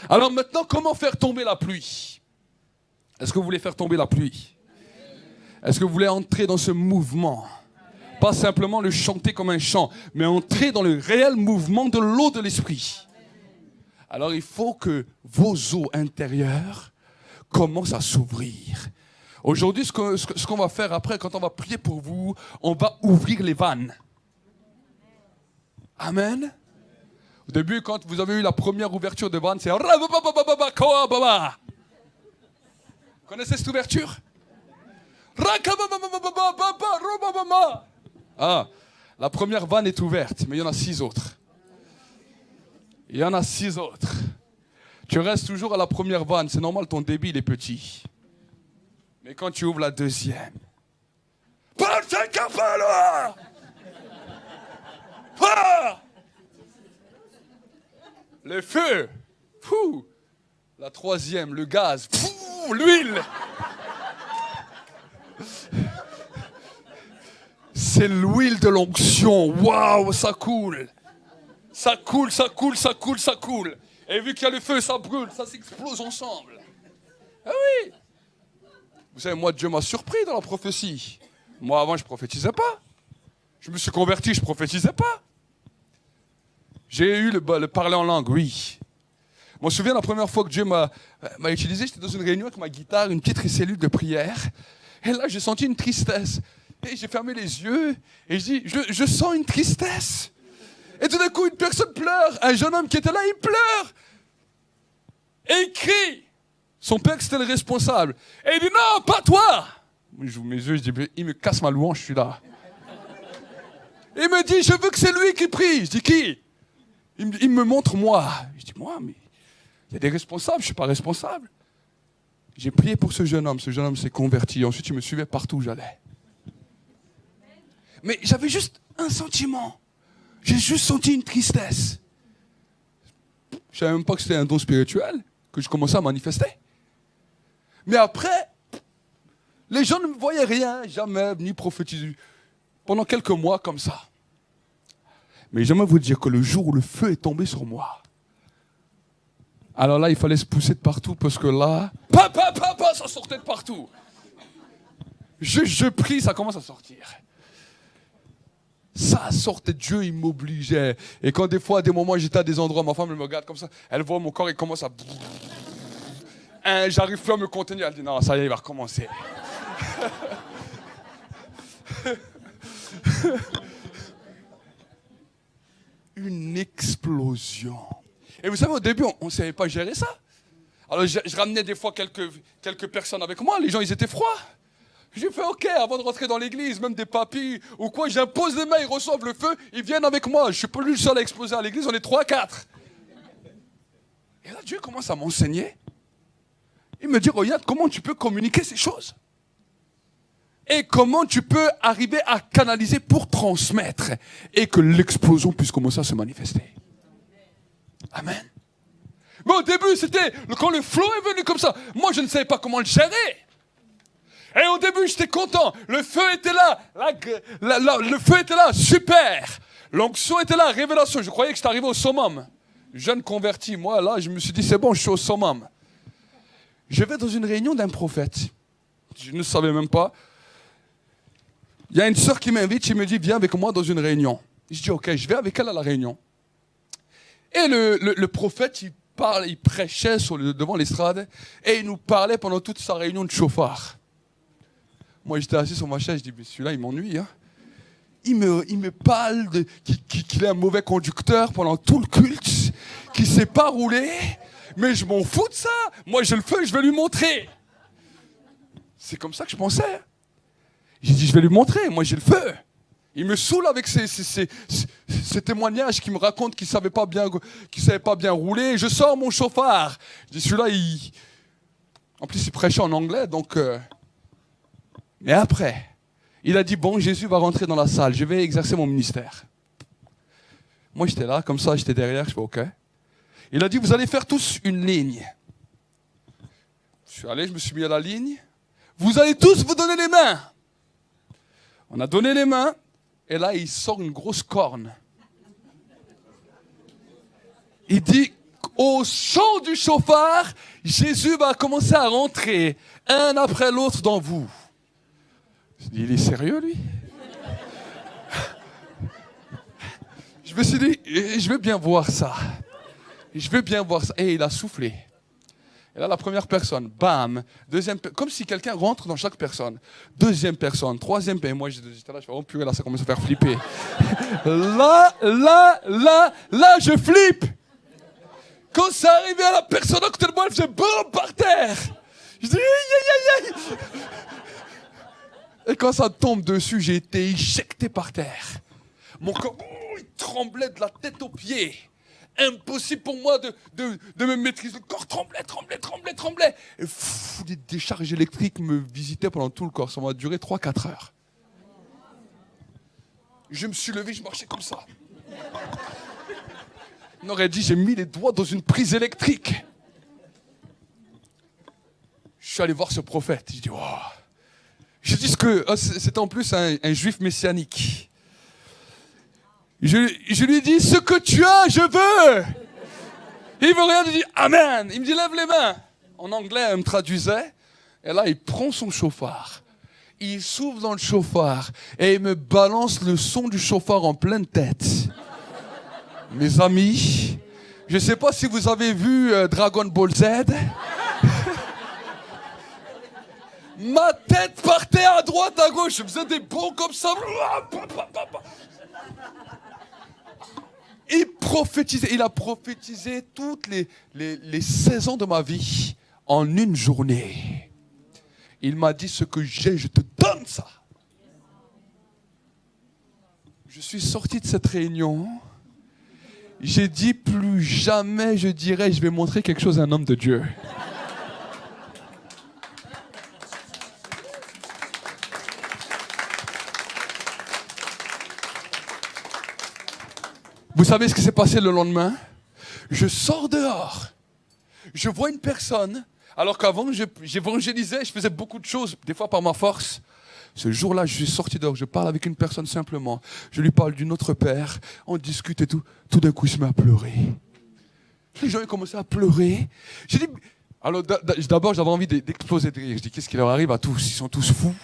Alors maintenant, comment faire tomber la pluie? Est-ce que vous voulez faire tomber la pluie? Est-ce que vous voulez entrer dans ce mouvement? Pas simplement le chanter comme un chant, mais entrer dans le réel mouvement de l'eau de l'esprit. Alors il faut que vos eaux intérieures commencent à s'ouvrir. Aujourd'hui, ce qu'on va faire après, quand on va prier pour vous, on va ouvrir les vannes. Amen. Au début, quand vous avez eu la première ouverture de vannes, c'est... Vous connaissez cette ouverture? Ah, la première vanne est ouverte, mais il y en a 6 autres. Il y en a 6 autres. Tu restes toujours à la première vanne, c'est normal, ton débit il est petit. Mais quand tu ouvres la deuxième, le feu, la troisième, le gaz, l'huile. C'est l'huile de l'onction. Waouh, ça coule. Ça coule, ça coule, ça coule, ça coule. Et vu qu'il y a le feu, ça brûle, ça s'explose ensemble. Ah oui. Vous savez, moi, Dieu m'a surpris dans la prophétie. Moi, avant, je ne prophétisais pas. Je me suis converti, je ne prophétisais pas. J'ai eu le parler en langue, oui. Je me souviens la première fois que Dieu m'a utilisé, j'étais dans une réunion avec ma guitare, une petite cellule de prière. Et là, j'ai senti une tristesse. Et j'ai fermé les yeux et je dis, je sens une tristesse. Et tout d'un coup, une personne pleure. Un jeune homme qui était là, il pleure. Et il crie. Son père, c'était le responsable. Et il dit, non, pas toi. J'ouvre mes yeux, je dis, il me casse ma louange, je suis là. Et il me dit, je veux que c'est lui qui prie. Je dis, qui? Il me montre moi. Je dis, moi, mais il y a des responsables, je ne suis pas responsable. J'ai prié pour ce jeune homme s'est converti. Ensuite, il me suivait partout où j'allais. Mais j'avais juste un sentiment. J'ai juste senti une tristesse. Je ne savais même pas que c'était un don spirituel, que je commençais à manifester. Mais après, les gens ne me voyaient rien, jamais, ni prophétiser. Pendant quelques mois comme ça. Mais j'aimerais vous dire que le jour où le feu est tombé sur moi, alors là, il fallait se pousser de partout parce que là, ça sortait de partout. Je prie, ça commence à sortir. Ça sortait de Dieu, il m'obligeait. Et quand des fois, à des moments, j'étais à des endroits, ma femme elle me regarde comme ça, elle voit mon corps, il commence à... J'arrive plus à me contenir, elle dit non, ça y est, il va recommencer. Une explosion. Et vous savez, au début, on ne savait pas gérer ça. Alors, je ramenais des fois quelques personnes avec moi, les gens, ils étaient froids. J'ai fait OK, avant de rentrer dans l'église, même des papis ou quoi, j'impose les mains, ils reçoivent le feu, ils viennent avec moi. Je ne suis pas le seul à exploser à l'église, on est 3-4. Et là, Dieu commence à m'enseigner. Il me dit, regarde, comment tu peux communiquer ces choses? Et comment tu peux arriver à canaliser pour transmettre et que l'explosion puisse commencer à se manifester. Amen. Mais au début, c'était quand le flot est venu comme ça. Moi, je ne savais pas comment le gérer. Et au début, j'étais content. Le feu était là. Le feu était là. Super. L'onction était là. Révélation. Je croyais que j'étais arrivé au summum. Jeune converti. Moi, là, je me suis dit, c'est bon, je suis au summum. Je vais dans une réunion d'un prophète. Je ne savais même pas. Il y a une sœur qui m'invite. Elle me dit, viens avec moi dans une réunion. Je dis, ok, je vais avec elle à la réunion. Et le prophète, il prêchait devant l'estrade. Et il nous parlait pendant toute sa réunion de chauffard. Moi, j'étais assis sur ma chaise, je dis, mais celui-là, il m'ennuie. Hein. Il me parle qu'il est un mauvais conducteur pendant tout le culte, qu'il ne sait pas rouler, mais je m'en fous de ça. Moi, j'ai le feu, je vais lui montrer. C'est comme ça que je pensais. J'ai dit, je vais lui montrer, moi, j'ai le feu. Il me saoule avec ces témoignages qui me racontent qu'il ne savait pas bien rouler. Je sors mon chauffard. Je dis, celui-là, en plus, il prêchait en anglais, donc... Mais après, il a dit, bon, Jésus va rentrer dans la salle, je vais exercer mon ministère. Moi, j'étais là, comme ça, j'étais derrière, je fais OK. Il a dit, vous allez faire tous une ligne. Je suis allé, je me suis mis à la ligne. Vous allez tous vous donner les mains. On a donné les mains, et là, il sort une grosse corne. Il dit, au son du chauffard, Jésus va commencer à rentrer, un après l'autre dans vous. Il est sérieux, lui? Je me suis dit, je vais bien voir ça. Je vais bien voir ça. Et il a soufflé. Et là, la première personne, bam. Deuxième, comme si quelqu'un rentre dans chaque personne. Deuxième personne, troisième personne. Moi, j'étais là, je fais, oh purée, là, ça commence à faire flipper. Là, je flippe. Quand c'est arrivé à la personne à côté de moi, elle faisait boum par terre. Je dis, aïe, aïe, aïe. Et quand ça tombe dessus, j'ai été éjecté par terre. Mon corps, il tremblait de la tête aux pieds. Impossible pour moi de me maîtriser. Le corps tremblait. Et des décharges électriques me visitaient pendant tout le corps. Ça m'a duré 3-4 heures. Je me suis levé, je marchais comme ça. On aurait dit, j'ai mis les doigts dans une prise électrique. Je suis allé voir ce prophète. Je dis, wow. Je dis que c'était en plus un juif messianique. Je lui dis, ce que tu as, je veux. Il veut rien, il dit, Amen. Il me dit, lève les mains. En anglais, il me traduisait. Et là, il prend son chauffard. Il souffle dans le chauffard. Et il me balance le son du chauffard en pleine tête. Mes amis, je ne sais pas si vous avez vu Dragon Ball Z. Ma tête partait à droite, à gauche. Je faisais des bonds comme ça. Il a prophétisé toutes les 16 ans de ma vie en une journée. Il m'a dit, ce que j'ai, je te donne ça. Je suis sorti de cette réunion. J'ai dit, plus jamais je dirais, je vais montrer quelque chose à un homme de Dieu. Vous savez ce qui s'est passé le lendemain? Je sors dehors. Je vois une personne, alors qu'avant j'évangélisais, je faisais beaucoup de choses, des fois par ma force. Ce jour-là, je suis sorti dehors, je parle avec une personne simplement. Je lui parle du Notre Père, on discute et tout. Tout d'un coup, il se met à pleurer. Les gens ont commencé à pleurer. J'ai dit, alors d'abord j'avais envie d'exploser de rire. Je dis, qu'est-ce qui leur arrive à tous? Ils sont tous fous.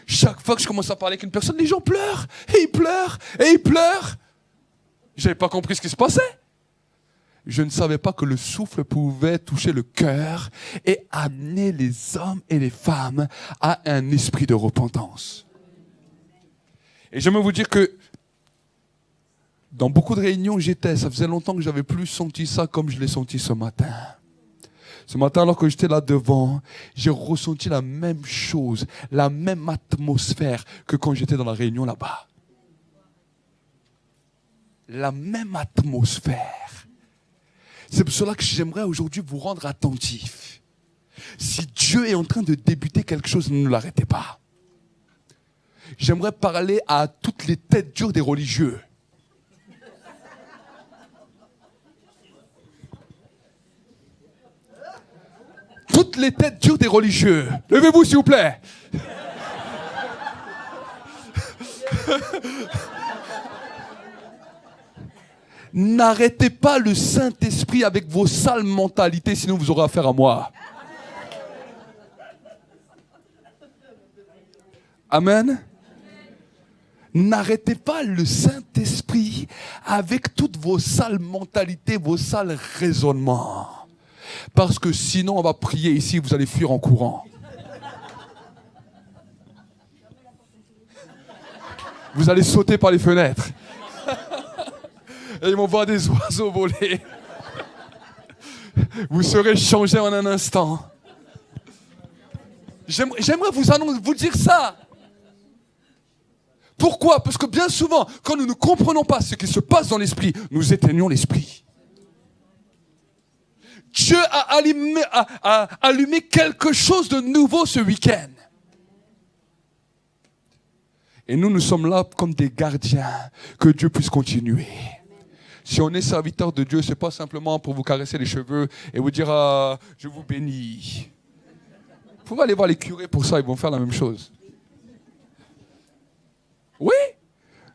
Chaque fois que je commence à parler avec une personne, les gens pleurent, et ils pleurent, et ils pleurent. Je n'avais pas compris ce qui se passait. Je ne savais pas que le souffle pouvait toucher le cœur et amener les hommes et les femmes à un esprit de repentance. Et j'aimerais vous dire que dans beaucoup de réunions ça faisait longtemps que je n'avais plus senti ça comme je l'ai senti ce matin. Ce matin, alors que j'étais là devant, j'ai ressenti la même chose, la même atmosphère que quand j'étais dans la réunion là-bas. La même atmosphère. C'est pour cela que j'aimerais aujourd'hui vous rendre attentifs. Si Dieu est en train de débuter quelque chose, ne l'arrêtez pas. J'aimerais parler à toutes les têtes dures des religieux. Toutes toutes les têtes dures des religieux. Levez-vous, s'il vous plaît. N'arrêtez pas le Saint-Esprit avec vos sales mentalités, sinon vous aurez affaire à moi. Amen. N'arrêtez pas le Saint-Esprit avec toutes vos sales mentalités, vos sales raisonnements. Parce que sinon, on va prier ici, vous allez fuir en courant. Vous allez sauter par les fenêtres. Et ils vont voir des oiseaux voler. Vous serez changés en un instant. J'aimerais vous dire ça. Pourquoi? Parce que bien souvent, quand nous ne comprenons pas ce qui se passe dans l'esprit, nous éteignons l'esprit. Dieu a allumé quelque chose de nouveau ce week-end. Et nous sommes là comme des gardiens, que Dieu puisse continuer. Si on est serviteur de Dieu, ce n'est pas simplement pour vous caresser les cheveux et vous dire « je vous bénis ». Vous pouvez aller voir les curés pour ça, ils vont faire la même chose. Oui,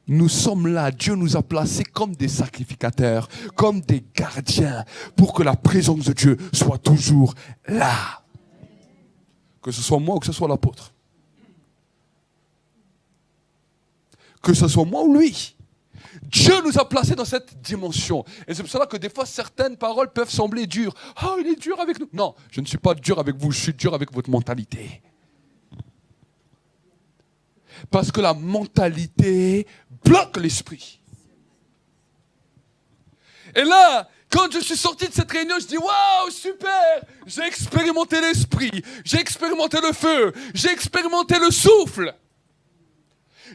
nous sommes là, Dieu nous a placés comme des sacrificateurs, comme des gardiens, pour que la présence de Dieu soit toujours là. Que ce soit moi ou que ce soit l'apôtre. Que ce soit moi ou lui. Dieu nous a placés dans cette dimension. Et c'est pour cela que des fois, certaines paroles peuvent sembler dures. « Oh, il est dur avec nous. » Non, je ne suis pas dur avec vous, je suis dur avec votre mentalité. Parce que la mentalité bloque l'esprit. Et là, quand je suis sorti de cette réunion, je dis « Waouh, super! J'ai expérimenté l'esprit, j'ai expérimenté le feu, j'ai expérimenté le souffle,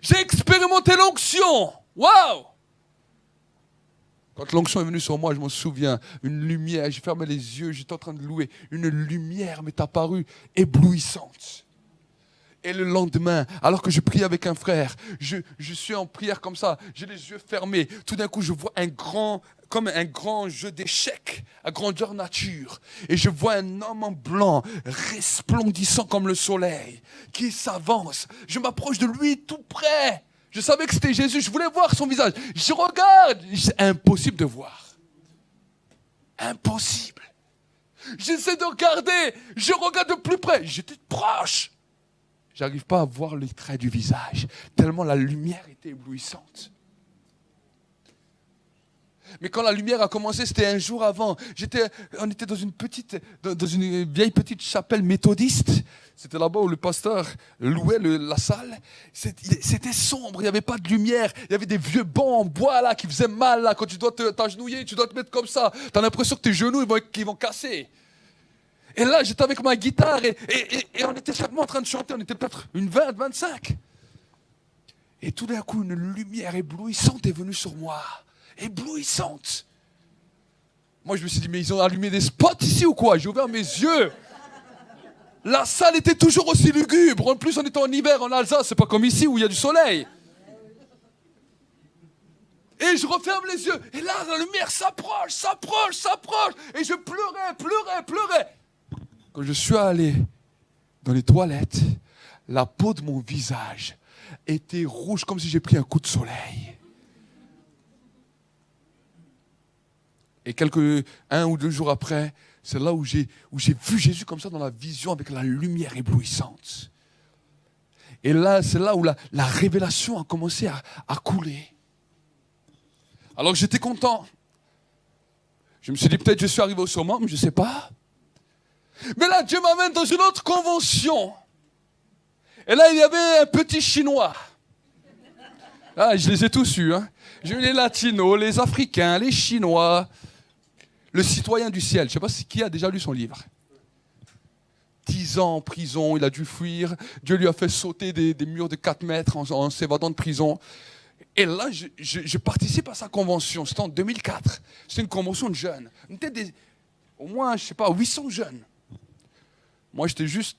j'ai expérimenté l'onction. Waouh !» Quand l'onction est venue sur moi, je m'en souviens, une lumière, j'ai fermé les yeux, j'étais en train de louer, une lumière m'est apparue éblouissante. Et le lendemain, alors que je prie avec un frère, je suis en prière comme ça, j'ai les yeux fermés. Tout d'un coup, je vois comme un grand jeu d'échecs à grandeur nature. Et je vois un homme en blanc, resplendissant comme le soleil, qui s'avance. Je m'approche de lui tout près. Je savais que c'était Jésus, je voulais voir son visage. Je regarde, c'est impossible de voir. Impossible. J'essaie de regarder, je regarde de plus près. J'étais proche. J'arrive pas à voir les traits du visage, tellement la lumière était éblouissante. Mais quand la lumière a commencé, c'était un jour avant. On était dans une vieille petite chapelle méthodiste. C'était là-bas où le pasteur louait la salle. C'était sombre, il n'y avait pas de lumière. Il y avait des vieux bancs en bois là, qui faisaient mal. Là. Quand tu dois t'agenouiller, tu dois te mettre comme ça. Tu as l'impression que tes genoux ils vont casser. Et là, j'étais avec ma guitare et on était simplement en train de chanter. On était peut-être une 20, 25. Et tout d'un coup, une lumière éblouissante est venue sur moi. Éblouissante. Moi, je me suis dit, mais ils ont allumé des spots ici ou quoi? J'ai ouvert mes yeux. La salle était toujours aussi lugubre. En plus, on était en hiver en Alsace. C'est pas comme ici où il y a du soleil. Et je referme les yeux. Et là, la lumière s'approche. Et je pleurais. Quand je suis allé dans les toilettes, la peau de mon visage était rouge comme si j'ai pris un coup de soleil. Et un ou deux jours après, c'est là où j'ai vu Jésus comme ça dans la vision avec la lumière éblouissante. Et là, c'est là où la révélation a commencé à couler. Alors j'étais content. Je me suis dit peut-être je suis arrivé au summum, je ne sais pas. Mais là, Dieu m'amène dans une autre convention. Et là, il y avait un petit Chinois. Ah, je les ai tous eus. Hein. J'ai eu les Latinos, les Africains, les Chinois. Le citoyen du ciel. Je ne sais pas qui a déjà lu son livre. 10 ans en prison, il a dû fuir. Dieu lui a fait sauter des murs de 4 mètres en s'évadant de prison. Et là, je participe à sa convention. C'était en 2004. C'était une convention de jeunes. On était au moins, 800 jeunes. Moi, j'étais juste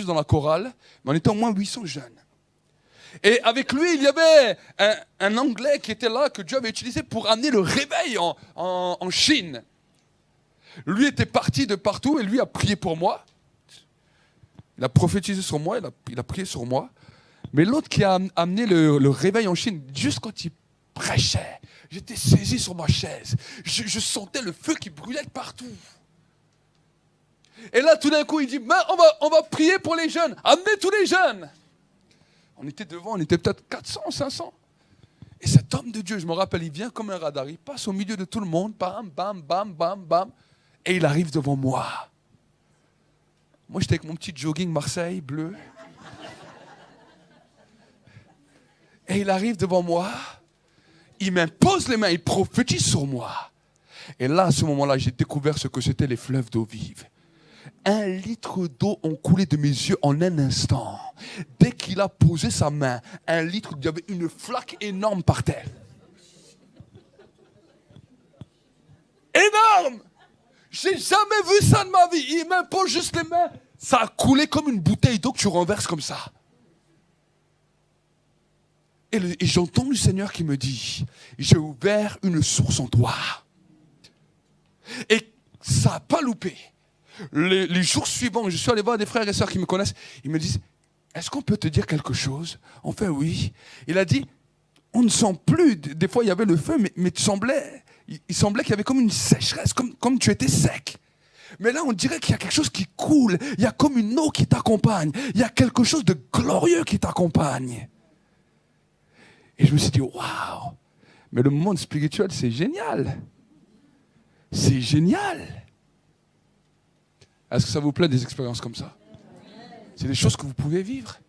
dans la chorale, mais on était au moins 800 jeunes. Et avec lui, il y avait un Anglais qui était là, que Dieu avait utilisé pour amener le réveil en Chine. Lui était parti de partout et lui a prié pour moi. Il a prophétisé sur moi, il a prié sur moi. Mais l'autre qui a amené le réveil en Chine, juste quand il prêchait, j'étais saisi sur ma chaise. Je sentais le feu qui brûlait de partout. Et là, tout d'un coup, il dit, on va prier pour les jeunes. Amenez tous les jeunes. On était devant, on était peut-être 400, 500. Et cet homme de Dieu, je me rappelle, il vient comme un radar. Il passe au milieu de tout le monde. Bam, bam, bam, bam, bam. Et il arrive devant moi. Moi, j'étais avec mon petit jogging Marseille, bleu. Et il arrive devant moi. Il m'impose les mains. Il prophétise sur moi. Et là, à ce moment-là, j'ai découvert ce que c'était les fleuves d'eau vive. 1 litre d'eau ont coulé de mes yeux en un instant. Dès qu'il a posé sa main, 1 litre, il y avait une flaque énorme par terre. Énorme! J'ai jamais vu ça de ma vie. Il m'impose juste les mains. Ça a coulé comme une bouteille d'eau que tu renverses comme ça. Et j'entends le Seigneur qui me dit, j'ai ouvert une source en toi. Et ça n'a pas loupé. Les jours suivants, je suis allé voir des frères et sœurs qui me connaissent. Ils me disent, est-ce qu'on peut te dire quelque chose? On fait oui. Il a dit, on ne sent plus. Des fois, il y avait le feu, mais il semblait qu'il y avait comme une sécheresse, comme tu étais sec. Mais là, on dirait qu'il y a quelque chose qui coule. Il y a comme une eau qui t'accompagne. Il y a quelque chose de glorieux qui t'accompagne. Et je me suis dit, waouh! Mais le monde spirituel, c'est génial. C'est génial. Est-ce que ça vous plaît des expériences comme ça? C'est des choses que vous pouvez vivre.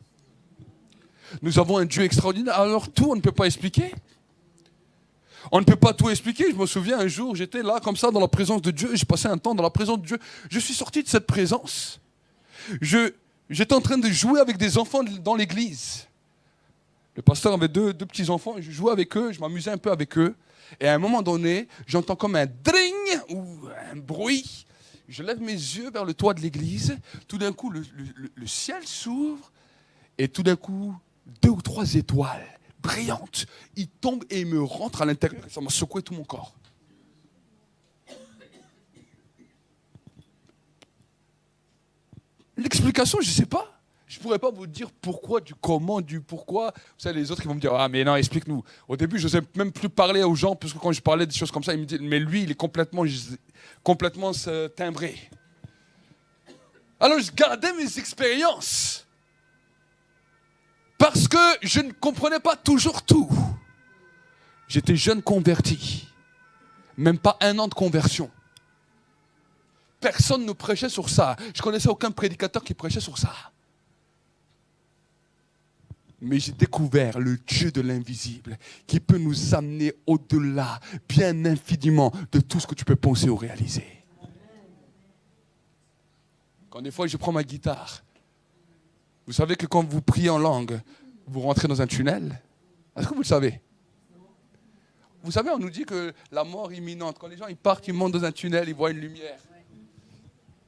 Nous avons un Dieu extraordinaire. Alors tout, on ne peut pas expliquer. On ne peut pas tout expliquer. Je me souviens un jour, j'étais là comme ça dans la présence de Dieu. J'ai passé un temps dans la présence de Dieu. Je suis sorti de cette présence. J'étais en train de jouer avec des enfants dans l'église. Le pasteur avait deux petits enfants. Je jouais avec eux, je m'amusais un peu avec eux. Et à un moment donné, j'entends comme un dring ou un bruit. Je lève mes yeux vers le toit de l'église. Tout d'un coup, le ciel s'ouvre. Et tout d'un coup, 2 ou 3 étoiles brillantes, ils tombent et ils me rentrent à l'intérieur. Ça m'a secoué tout mon corps. L'explication, je ne sais pas. Je ne pourrais pas vous dire pourquoi, du comment, du pourquoi. Vous savez, les autres, ils vont me dire, ah mais non, explique-nous. Au début, je n'osais même plus parler aux gens, parce que quand je parlais des choses comme ça, ils me disaient, mais lui, il est complètement timbré. Alors, je gardais mes expériences. Parce que je ne comprenais pas toujours tout. J'étais jeune converti. Même pas 1 an de conversion. Personne ne prêchait sur ça. Je ne connaissais aucun prédicateur qui prêchait sur ça. Mais j'ai découvert le Dieu de l'invisible qui peut nous amener au-delà, bien infiniment, de tout ce que tu peux penser ou réaliser. Quand des fois je prends ma guitare, vous savez que quand vous priez en langue, vous rentrez dans un tunnel. Est-ce que vous le savez? Vous savez, on nous dit que la mort imminente, quand les gens ils partent, ils montent dans un tunnel, ils voient une lumière.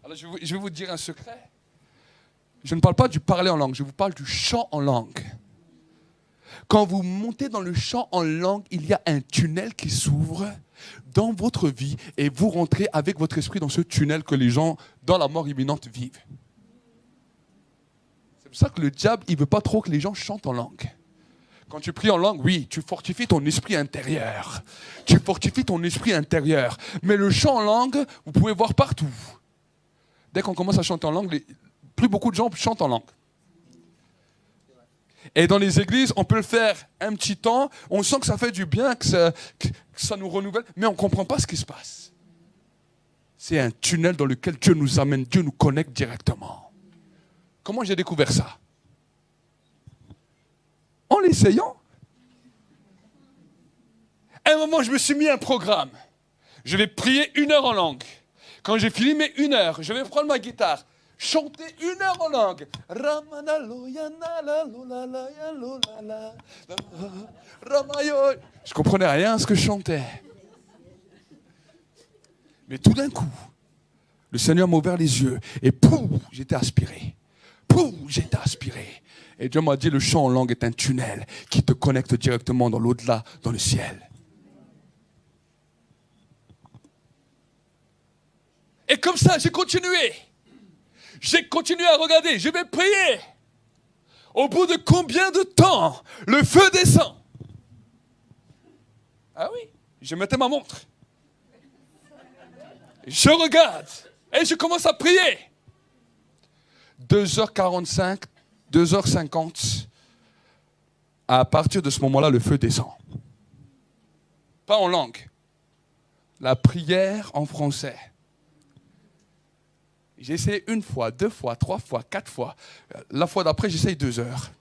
Alors je vais vous dire un secret. Je ne parle pas du parler en langue, je vous parle du chant en langue. Quand vous montez dans le chant en langue, il y a un tunnel qui s'ouvre dans votre vie et vous rentrez avec votre esprit dans ce tunnel que les gens dans la mort imminente vivent. C'est pour ça que le diable, il ne veut pas trop que les gens chantent en langue. Quand tu pries en langue, oui, tu fortifies ton esprit intérieur. Tu fortifies ton esprit intérieur. Mais le chant en langue, vous pouvez voir partout. Dès qu'on commence à chanter en langue, plus beaucoup de gens chantent en langue. Et dans les églises, on peut le faire un petit temps, on sent que ça fait du bien, que ça nous renouvelle, mais on ne comprend pas ce qui se passe. C'est un tunnel dans lequel Dieu nous amène, Dieu nous connecte directement. Comment j'ai découvert ça? En l'essayant. À un moment, je me suis mis un programme. Je vais prier 1 heure en langue. Quand j'ai fini mes 1 heure, je vais prendre ma guitare. Chanter 1 heure en langue. Je comprenais rien à ce que je chantais. Mais tout d'un coup, le Seigneur m'a ouvert les yeux et pouf, j'étais aspiré. Pouf, j'étais aspiré. Et Dieu m'a dit, le chant en langue est un tunnel qui te connecte directement dans l'au-delà, dans le ciel. Et comme ça, j'ai continué. J'ai continué à regarder. Je vais prier. Au bout de combien de temps le feu descend? Ah oui, je mettais ma montre. Je regarde et je commence à prier. 2h45, 2h50. À partir de ce moment-là, le feu descend. Pas en langue. La prière en français. J'ai essayé 1 fois, 2 fois, 3 fois, 4 fois. La fois d'après, j'essaye 2 heures.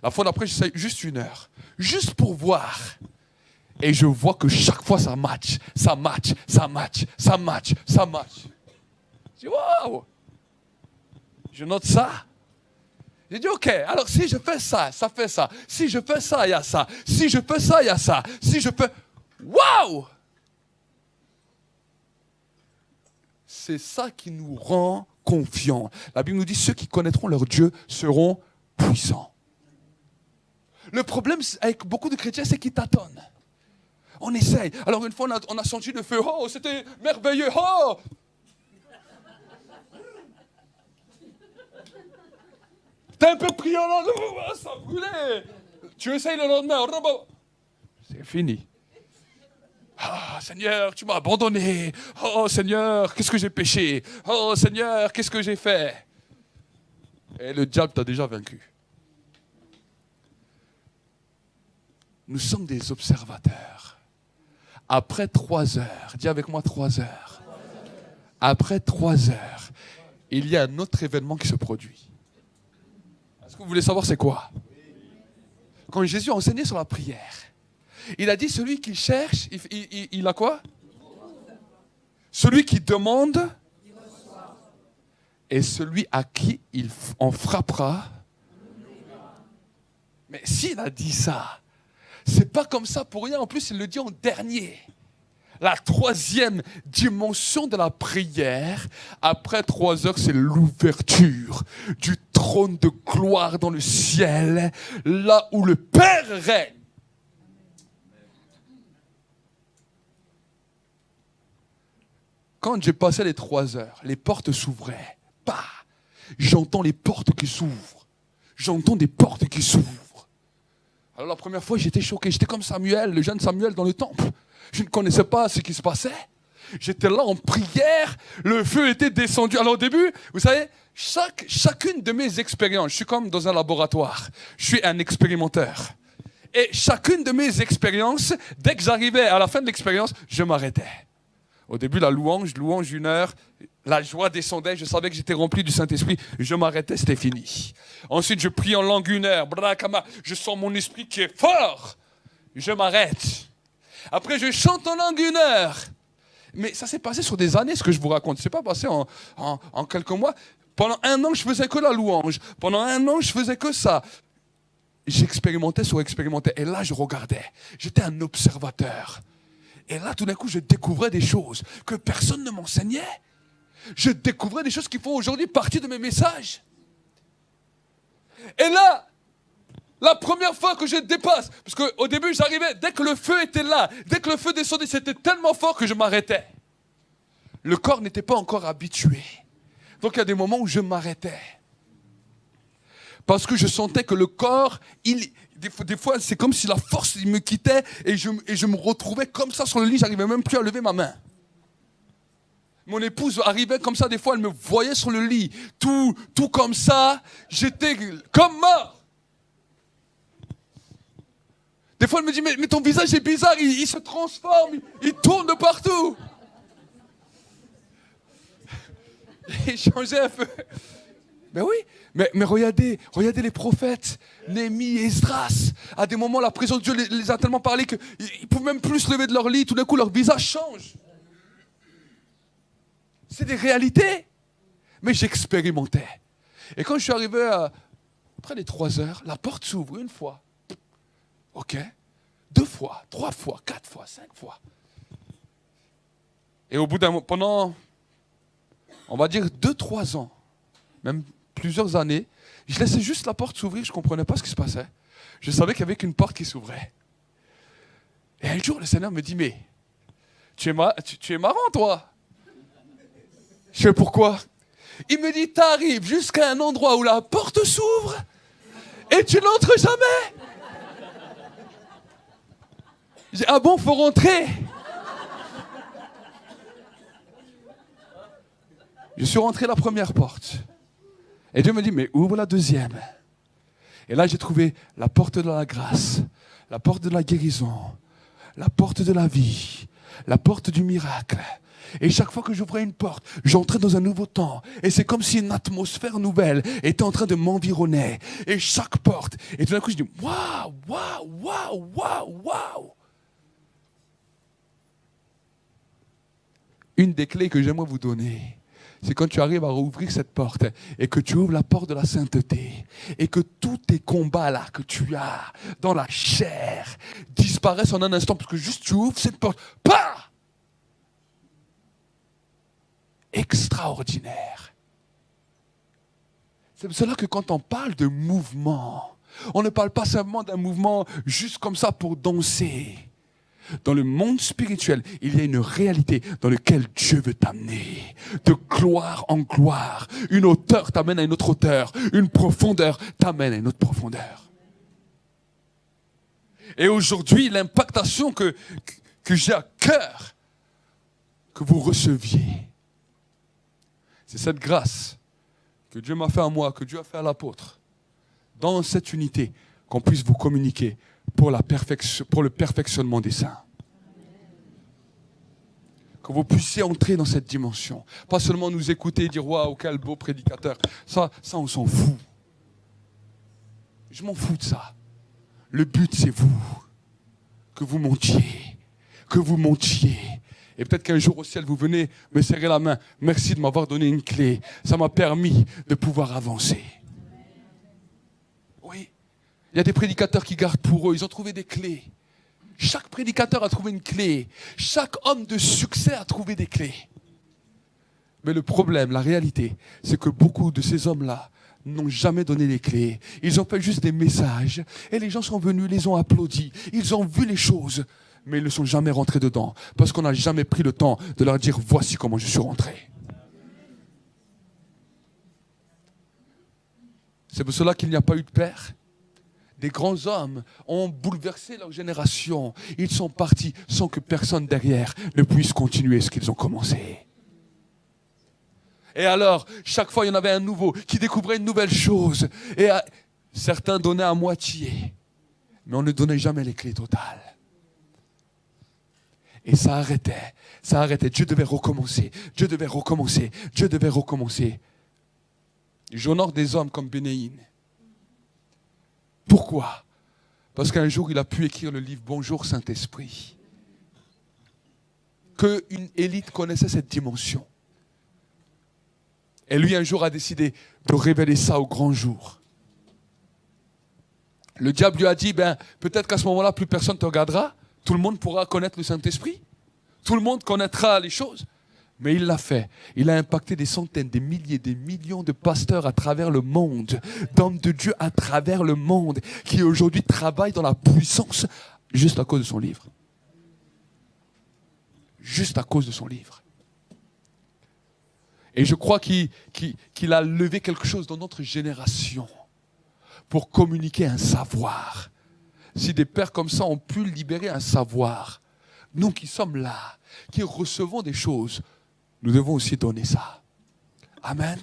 La fois d'après, j'essaye juste 1 heure. Juste pour voir. Et je vois que chaque fois, ça match. Ça match, ça match, ça match, ça match. Je dis, waouh! Je note ça. J'ai dit, ok, alors si je fais ça, ça fait ça. Si je fais ça, il y a ça. Si je fais ça, il y a ça. Si je fais... Waouh! C'est ça qui nous rend confiants. La Bible nous dit, ceux qui connaîtront leur Dieu seront puissants. Le problème avec beaucoup de chrétiens, c'est qu'ils tâtonnent. On essaye. Alors une fois, on a senti le feu. Oh, c'était merveilleux. Oh! T'es un peu pris en lendemain, ça brûlait. Tu essayes le lendemain. C'est fini. Ah, Seigneur, tu m'as abandonné. Oh, Seigneur, qu'est-ce que j'ai péché? Oh, Seigneur, qu'est-ce que j'ai fait? Et le diable t'a déjà vaincu. Nous sommes des observateurs. Après 3 heures, dis avec moi 3 heures. Après 3 heures, il y a un autre événement qui se produit. Est-ce que vous voulez savoir c'est quoi? Quand Jésus a enseigné sur la prière, il a dit celui qui cherche, il a quoi? Celui qui demande, et celui à qui il en frappera. Mais s'il a dit ça, c'est pas comme ça pour rien. En plus, il le dit en dernier. La 3e dimension de la prière, après 3 heures, c'est l'ouverture du trône de gloire dans le ciel, là où le Père règne. Quand j'ai passé les 3 heures, les portes s'ouvraient. Bah, j'entends les portes qui s'ouvrent. J'entends des portes qui s'ouvrent. Alors la première fois, j'étais choqué. J'étais comme Samuel, le jeune Samuel dans le temple. Je ne connaissais pas ce qui se passait. J'étais là en prière. Le feu était descendu. Alors au début, vous savez, chacune de mes expériences, je suis comme dans un laboratoire. Je suis un expérimenteur. Et chacune de mes expériences, dès que j'arrivais à la fin de l'expérience, je m'arrêtais. Au début, la louange 1 heure, la joie descendait, je savais que j'étais rempli du Saint-Esprit, je m'arrêtais, c'était fini. Ensuite, je prie en langue 1 heure, je sens mon esprit qui est fort, je m'arrête. Après, je chante en langue 1 heure. Mais ça s'est passé sur des années, ce que je vous raconte. Ce n'est pas passé en quelques mois. Pendant 1 an, je faisais que la louange. Pendant 1 an, je faisais que ça. J'expérimentais sur expérimentais. Et là, je regardais. J'étais un observateur. Et là, tout d'un coup, je découvrais des choses que personne ne m'enseignait. Je découvrais des choses qui font aujourd'hui partie de mes messages. Et là, la première fois que je dépasse, parce qu'au début, j'arrivais, dès que le feu était là, dès que le feu descendait, c'était tellement fort que je m'arrêtais. Le corps n'était pas encore habitué. Donc, il y a des moments où je m'arrêtais. Parce que je sentais que le corps, des fois, c'est comme si la force me quittait et je me retrouvais comme ça sur le lit, j'arrivais même plus à lever ma main. Mon épouse arrivait comme ça, des fois, elle me voyait sur le lit, tout comme ça, j'étais comme mort. Des fois, elle me dit, mais ton visage est bizarre, il se transforme, il tourne de partout. Il changeait un peu. Mais oui, mais regardez les prophètes, Néhémie et Esdras. À des moments, la présence de Dieu les a tellement parlé qu'ils ne pouvaient même plus se lever de leur lit. Tout d'un coup, leur visage change. C'est des réalités. Mais j'expérimentais. Et quand je suis arrivé après les 3 heures, la porte s'ouvre 1 fois. Ok. 2 fois, 3 fois, 4 fois, 5 fois. Et au bout d'un moment, pendant, on va dire 2-3 ans, même plusieurs années, je laissais juste la porte s'ouvrir, je ne comprenais pas ce qui se passait. Je savais qu'il y avait qu'une porte qui s'ouvrait. Et un jour, le Seigneur me dit, mais tu es marrant, toi. Je sais pourquoi. Il me dit, t'arrives jusqu'à un endroit où la porte s'ouvre et tu n'entres jamais. J'ai dit, ah bon, faut rentrer. Je suis rentré la première porte. Et Dieu me dit, mais ouvre la deuxième. Et là, j'ai trouvé la porte de la grâce, la porte de la guérison, la porte de la vie, la porte du miracle. Et chaque fois que j'ouvrais une porte, j'entrais dans un nouveau temps. Et c'est comme si une atmosphère nouvelle était en train de m'environner. Et chaque porte. Et tout d'un coup, je dis, waouh, waouh, waouh, waouh, waouh. Une des clés que j'aimerais vous donner, c'est quand tu arrives à rouvrir cette porte et que tu ouvres la porte de la sainteté et que tous tes combats là que tu as dans la chair disparaissent en un instant parce que juste tu ouvres cette porte. Pah! Extraordinaire. C'est pour cela que quand on parle de mouvement, on ne parle pas simplement d'un mouvement juste comme ça pour danser. Dans le monde spirituel, il y a une réalité dans laquelle Dieu veut t'amener. De gloire en gloire. Une hauteur t'amène à une autre hauteur. Une profondeur t'amène à une autre profondeur. Et aujourd'hui, l'impactation que j'ai à cœur que vous receviez, c'est cette grâce que Dieu m'a fait à moi, que Dieu a fait à l'apôtre. Dans cette unité, qu'on puisse vous communiquer pour le perfectionnement des saints. Que vous puissiez entrer dans cette dimension. Pas seulement nous écouter et dire « Waouh, quel beau prédicateur ». Ça, on s'en fout. Je m'en fous de ça. Le but, c'est vous. Que vous montiez. Que vous montiez. Et peut-être qu'un jour au ciel, vous venez me serrer la main. Merci de m'avoir donné une clé. Ça m'a permis de pouvoir avancer. Oui. Il y a des prédicateurs qui gardent pour eux. Ils ont trouvé des clés. Chaque prédicateur a trouvé une clé. Chaque homme de succès a trouvé des clés. Mais le problème, la réalité, c'est que beaucoup de ces hommes-là n'ont jamais donné les clés. Ils ont fait juste des messages. Et les gens sont venus, les ont applaudis. Ils ont vu les choses. Mais ils ne sont jamais rentrés dedans. Parce qu'on n'a jamais pris le temps de leur dire, voici comment je suis rentré. C'est pour cela qu'il n'y a pas eu de père. Des grands hommes ont bouleversé leur génération. Ils sont partis sans que personne derrière ne puisse continuer ce qu'ils ont commencé. Et alors, chaque fois, il y en avait un nouveau qui découvrait une nouvelle chose. Et certains donnaient à moitié. Mais on ne donnait jamais les clés totales. Et ça arrêtait. Ça arrêtait. Dieu devait recommencer. Dieu devait recommencer. Dieu devait recommencer. J'honore des hommes comme Bénéine. Pourquoi? Parce qu'un jour, il a pu écrire le livre « Bonjour Saint-Esprit ». Qu'une élite connaissait cette dimension. Et lui, un jour, a décidé de révéler ça au grand jour. Le diable lui a dit, peut-être qu'à ce moment-là, plus personne ne te regardera. Tout le monde pourra connaître le Saint-Esprit. Tout le monde connaîtra les choses. Mais il l'a fait. Il a impacté des centaines, des milliers, des millions de pasteurs à travers le monde, d'hommes de Dieu à travers le monde, qui aujourd'hui travaillent dans la puissance juste à cause de son livre. Juste à cause de son livre. Et je crois qu'il a levé quelque chose dans notre génération pour communiquer un savoir. Si des pères comme ça ont pu libérer un savoir, nous qui sommes là, qui recevons des choses, nous devons aussi donner ça. Amen.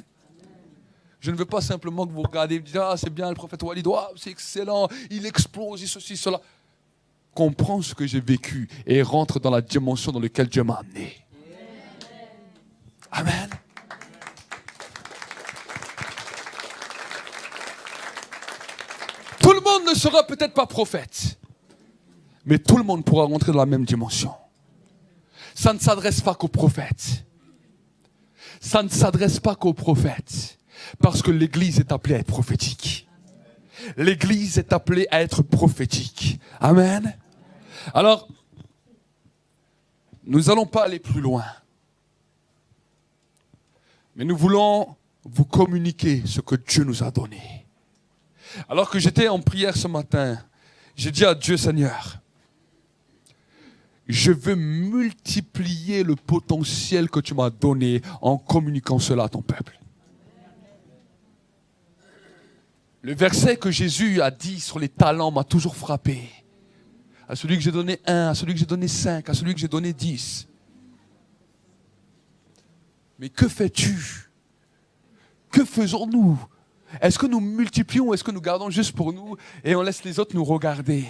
Je ne veux pas simplement que vous regardez et vous dites, ah, c'est bien le prophète Walid, oh, c'est excellent, il explose, il ceci, cela. Comprends ce que j'ai vécu et rentre dans la dimension dans laquelle Dieu m'a amené. Amen. Tout le monde ne sera peut-être pas prophète, mais tout le monde pourra rentrer dans la même dimension. Ça ne s'adresse pas qu'aux prophètes. Ça ne s'adresse pas qu'aux prophètes. Parce que l'Église est appelée à être prophétique. L'Église est appelée à être prophétique. Amen. Alors, nous n'allons pas aller plus loin. Mais nous voulons vous communiquer ce que Dieu nous a donné. Alors que j'étais en prière ce matin, j'ai dit à Dieu, Seigneur, je veux multiplier le potentiel que tu m'as donné en communiquant cela à ton peuple. Le verset que Jésus a dit sur les talents m'a toujours frappé. À celui que j'ai donné 1, à celui que j'ai donné 5, à celui que j'ai donné 10. Mais que fais-tu? Que faisons-nous? Est-ce que nous multiplions ou est-ce que nous gardons juste pour nous et on laisse les autres nous regarder?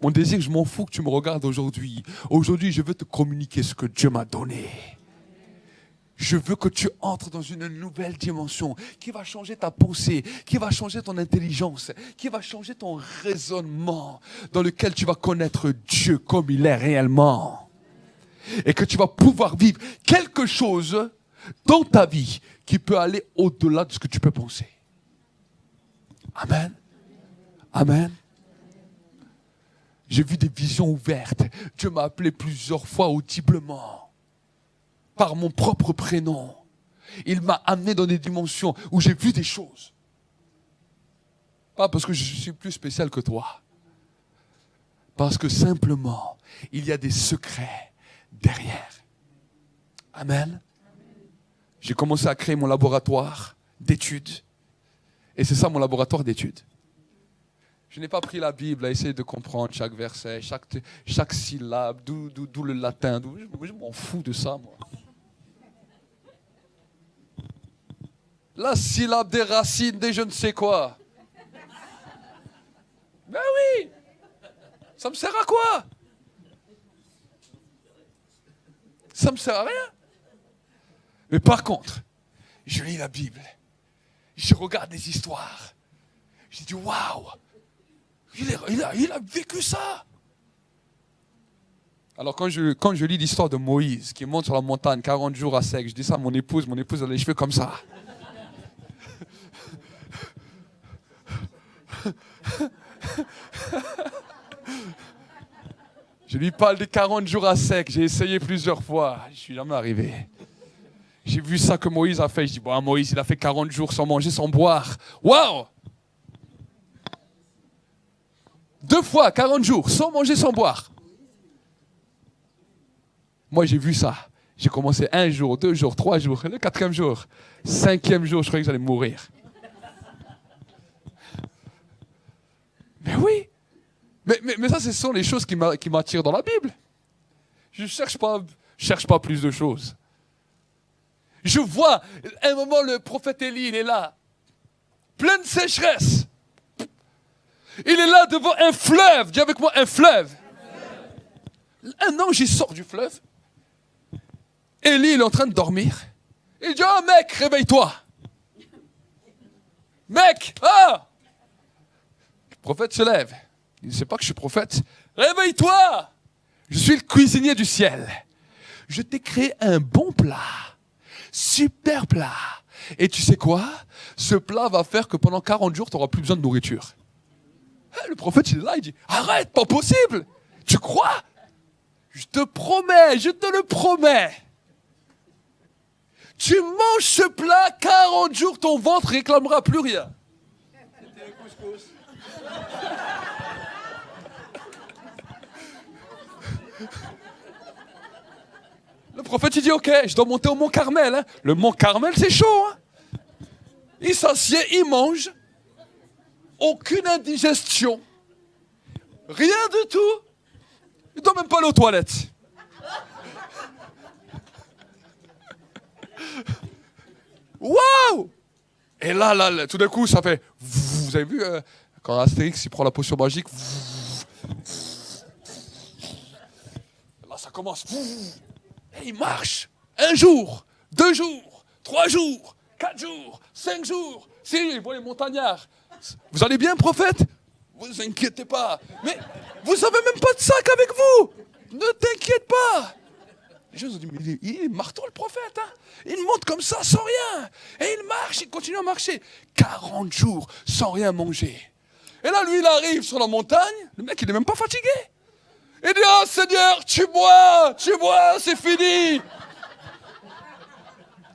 Mon désir, je m'en fous que tu me regardes aujourd'hui. Aujourd'hui, je veux te communiquer ce que Dieu m'a donné. Je veux que tu entres dans une nouvelle dimension qui va changer ta pensée, qui va changer ton intelligence, qui va changer ton raisonnement, dans lequel tu vas connaître Dieu comme il est réellement. Et que tu vas pouvoir vivre quelque chose dans ta vie qui peut aller au-delà de ce que tu peux penser. Amen. Amen. J'ai vu des visions ouvertes. Dieu m'a appelé plusieurs fois audiblement, par mon propre prénom. Il m'a amené dans des dimensions où j'ai vu des choses. Pas parce que je suis plus spécial que toi. Parce que simplement, il y a des secrets derrière. Amen. J'ai commencé à créer mon laboratoire d'études. Et c'est ça mon laboratoire d'études. Je n'ai pas pris la Bible à essayer de comprendre chaque verset, chaque syllabe, d'où le latin. Je m'en fous de ça, moi. La syllabe des racines des je ne sais quoi. Ben oui. Ça me sert à quoi? Ça me sert à rien. Mais par contre, je lis la Bible. Je regarde des histoires. Je dis waouh. Il a vécu ça. Alors quand je lis l'histoire de Moïse qui monte sur la montagne 40 jours à sec, je dis ça à mon épouse a les cheveux comme ça. Je lui parle des 40 jours à sec, j'ai essayé plusieurs fois, je ne suis jamais arrivé. J'ai vu ça que Moïse a fait, je dis bon, Moïse il a fait 40 jours sans manger, sans boire. Waouh! 2 fois 40 jours, sans manger, sans boire. Moi, j'ai vu ça. J'ai commencé 1 jour, 2 jours, 3 jours, le 4e jour, 5e jour, je croyais que j'allais mourir. Mais oui. Mais ça, ce sont les choses qui m'attirent dans la Bible. Je ne cherche pas plus de choses. Je vois, à un moment, le prophète Élie, il est là, pleine sécheresse. Il est là devant un fleuve. Dis avec moi, un fleuve. Un ange, il sort du fleuve. Élie, il est en train de dormir. Il dit, oh mec, réveille-toi. Mec, ah! Le prophète se lève. Il ne sait pas que je suis prophète. Réveille-toi. Je suis le cuisinier du ciel. Je t'ai créé un bon plat. Super plat. Et tu sais quoi? Ce plat va faire que pendant 40 jours, tu n'auras plus besoin de nourriture. Le prophète, il est là, il dit, arrête, pas possible. Tu crois? Je te promets, je te le promets. Tu manges ce plat, 40 jours, ton ventre ne réclamera plus rien. C'était le couscous. Le prophète, il dit, ok, je dois monter au mont Carmel. Hein. Le mont Carmel, c'est chaud. Hein. Il s'assied, il mange. Aucune indigestion. Rien du tout. Il ne doit même pas aller aux toilettes. Waouh! Et là, tout d'un coup, ça fait... Vous avez vu, quand Astérix, il prend la potion magique... Là, ça commence... Et il marche. 1 jour, 2 jours, 3 jours, 4 jours, 5 jours. Si, bon, les montagnards. Vous allez bien, prophète? Vous inquiétez pas. Mais vous n'avez même pas de sac avec vous. Ne t'inquiète pas. Les gens ont dit, mais il est marteau le prophète. Hein. Il monte comme ça sans rien. Et il marche, il continue à marcher. 40 jours sans rien manger. Et là, lui, il arrive sur la montagne. Le mec, il n'est même pas fatigué. Il dit, oh Seigneur, tu bois, c'est fini.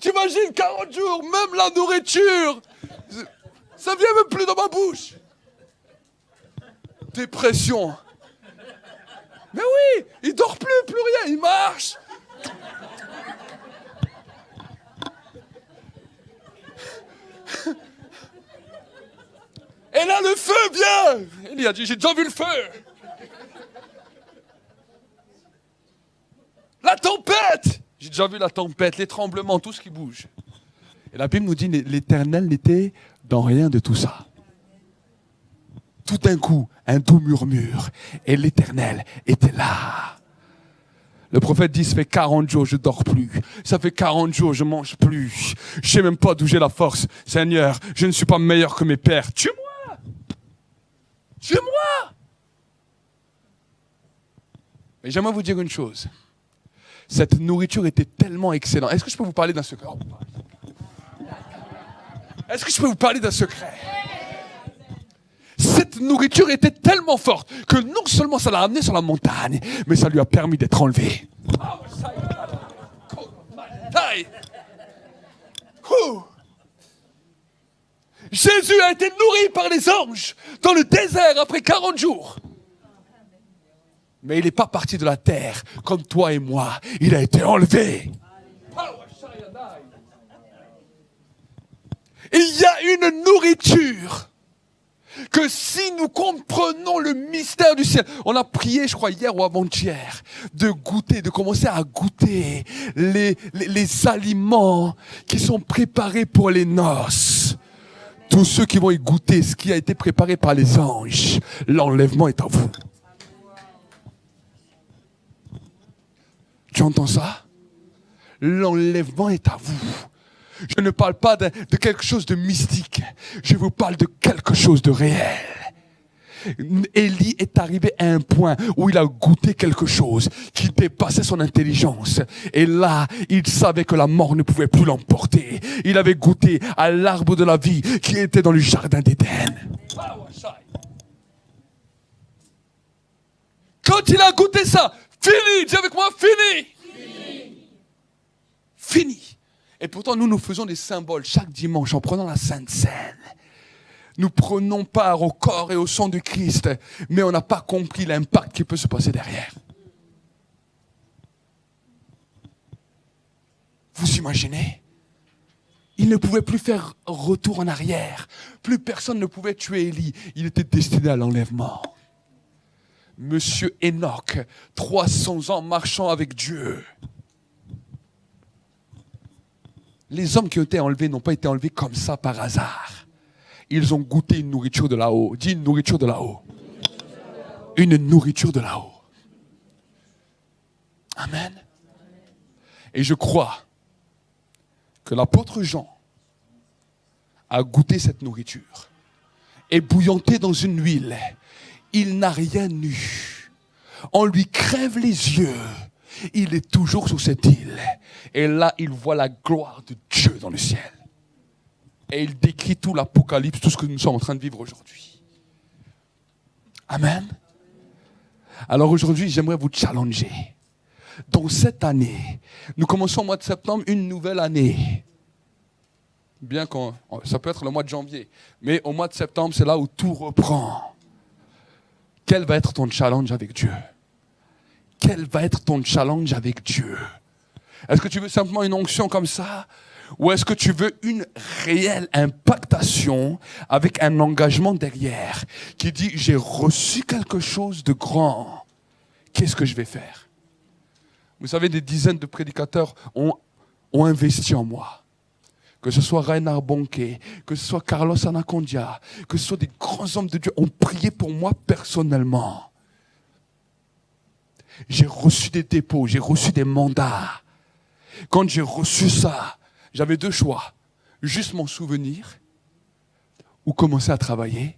T'imagines 40 jours, même la nourriture, ça vient même plus dans ma bouche. Dépression. Mais oui, il dort plus rien, il marche. Et là, le feu vient. Élie a dit, j'ai déjà vu le feu. La tempête. J'ai déjà vu la tempête, les tremblements, tout ce qui bouge. Et la Bible nous dit, l'Éternel n'était dans rien de tout ça. Tout d'un coup, un doux murmure. Et l'Éternel était là. Le prophète dit, ça fait 40 jours, je dors plus. Ça fait 40 jours, je mange plus. Je sais même pas d'où j'ai la force. Seigneur, je ne suis pas meilleur que mes pères. Tue-moi! Tue-moi! Mais j'aimerais vous dire une chose. Cette nourriture était tellement excellente. Est-ce que je peux vous parler d'un secret? Est-ce que je peux vous parler d'un secret? Cette nourriture était tellement forte que non seulement ça l'a amené sur la montagne, mais ça lui a permis d'être enlevé. Jésus a été nourri par les anges dans le désert après 40 jours. Mais il n'est pas parti de la terre comme toi et moi. Il a été enlevé. Il y a une nourriture que si nous comprenons le mystère du ciel, on a prié, je crois, hier ou avant-hier, de goûter, de commencer à goûter les aliments qui sont préparés pour les noces. Tous ceux qui vont y goûter ce qui a été préparé par les anges, l'enlèvement est à vous. Tu entends ça? L'enlèvement est à vous. Je ne parle pas de quelque chose de mystique. Je vous parle de quelque chose de réel. Élie est arrivé à un point où il a goûté quelque chose qui dépassait son intelligence. Et là, il savait que la mort ne pouvait plus l'emporter. Il avait goûté à l'arbre de la vie qui était dans le jardin d'Éden. Quand il a goûté ça, fini, dis avec moi, fini. Fini. Et pourtant, nous faisons des symboles chaque dimanche en prenant la Sainte Seine. Nous prenons part au corps et au sang de Christ, mais on n'a pas compris l'impact qui peut se passer derrière. Vous imaginez? Il ne pouvait plus faire retour en arrière. Plus personne ne pouvait tuer Élie. Il était destiné à l'enlèvement. Monsieur Enoch, 300 ans marchant avec Dieu. Les hommes qui ont été enlevés n'ont pas été enlevés comme ça par hasard. Ils ont goûté une nourriture de là-haut. Dis une nourriture de là-haut. Une nourriture de là-haut. Amen. Et je crois que l'apôtre Jean a goûté cette nourriture. Ébouillanté dans une huile. Il n'a rien eu. On lui crève les yeux. Il est toujours sur cette île. Et là, il voit la gloire de Dieu dans le ciel. Et il décrit tout l'Apocalypse, tout ce que nous sommes en train de vivre aujourd'hui. Amen. Alors aujourd'hui, j'aimerais vous challenger. Dans cette année, nous commençons au mois de septembre une nouvelle année. Bien que ça peut être le mois de janvier. Mais au mois de septembre, c'est là où tout reprend. Quel va être ton challenge avec Dieu? Quel va être ton challenge avec Dieu? Est-ce que tu veux simplement une onction comme ça? Ou est-ce que tu veux une réelle impactation avec un engagement derrière qui dit j'ai reçu quelque chose de grand. Qu'est-ce que je vais faire? Vous savez, des dizaines de prédicateurs ont investi en moi. Que ce soit Reinhard Bonnke, que ce soit Carlos Anacondia, que ce soit des grands hommes de Dieu, ont prié pour moi personnellement. J'ai reçu des dépôts, j'ai reçu des mandats. Quand j'ai reçu ça, j'avais deux choix. Juste m'en souvenir ou commencer à travailler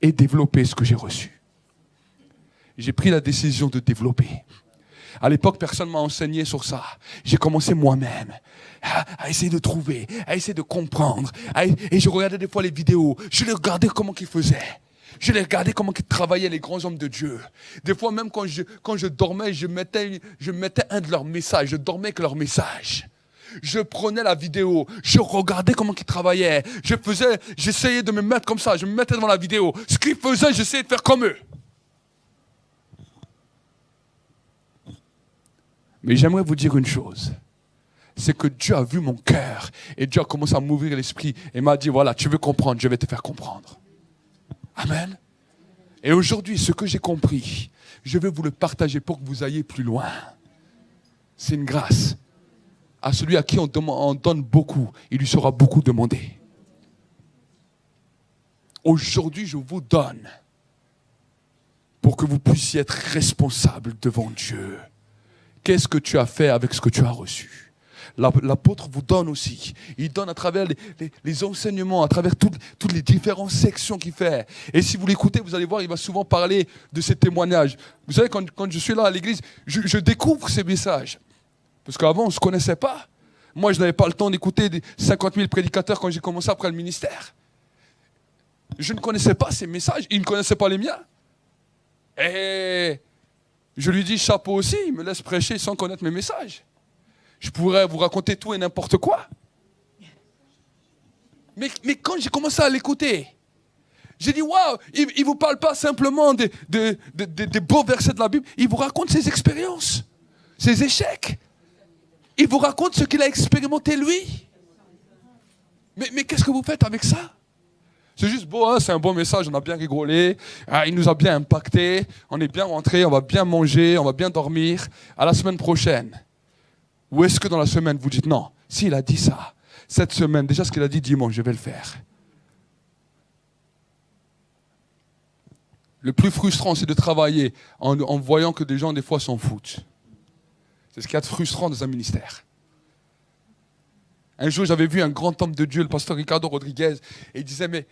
et développer ce que j'ai reçu. J'ai pris la décision de développer. À l'époque, personne ne m'a enseigné sur ça. J'ai commencé moi-même à essayer de trouver, à essayer de comprendre. Et je regardais des fois les vidéos. Je les regardais comment ils faisaient. Je les regardais comment ils travaillaient, les grands hommes de Dieu. Des fois, même quand je dormais, je mettais un de leurs messages. Je dormais avec leurs messages. Je prenais la vidéo. Je regardais comment ils travaillaient. J'essayais de me mettre comme ça. Je me mettais devant la vidéo. Ce qu'ils faisaient, j'essayais de faire comme eux. Mais j'aimerais vous dire une chose. C'est que Dieu a vu mon cœur et Dieu a commencé à m'ouvrir l'esprit et m'a dit, voilà, tu veux comprendre, je vais te faire comprendre. Amen. Et aujourd'hui, ce que j'ai compris, je vais vous le partager pour que vous ayez plus loin. C'est une grâce. À celui à qui on donne beaucoup, il lui sera beaucoup demandé. Aujourd'hui, je vous donne pour que vous puissiez être responsable devant Dieu. Qu'est-ce que tu as fait avec ce que tu as reçu? L'apôtre vous donne aussi. Il donne à travers les enseignements, à travers toutes les différentes sections qu'il fait. Et si vous l'écoutez, vous allez voir, il va souvent parler de ses témoignages. Vous savez, quand je suis là à l'église, je découvre ces messages. Parce qu'avant, on ne se connaissait pas. Moi, je n'avais pas le temps d'écouter 50 000 prédicateurs quand j'ai commencé après le ministère. Je ne connaissais pas ces messages. Il ne connaissait pas les miens. Et je lui dis chapeau aussi. Il me laisse prêcher sans connaître mes messages. Je pourrais vous raconter tout et n'importe quoi. Mais quand j'ai commencé à l'écouter, j'ai dit, waouh, il ne vous parle pas simplement des beaux versets de la Bible, il vous raconte ses expériences, ses échecs. Il vous raconte ce qu'il a expérimenté lui. Mais qu'est-ce que vous faites avec ça? C'est juste beau, hein, c'est un bon message, on a bien rigolé, il nous a bien impacté, on est bien rentré, on va bien manger, on va bien dormir. À la semaine prochaine. Ou est-ce que dans la semaine, vous dites non, s'il a dit ça, cette semaine, déjà ce qu'il a dit dimanche, je vais le faire. Le plus frustrant, c'est de travailler en voyant que des gens, des fois, s'en foutent. C'est ce qu'il y a de frustrant dans un ministère. Un jour, j'avais vu un grand homme de Dieu, le pasteur Ricardo Rodriguez, et il disait, mais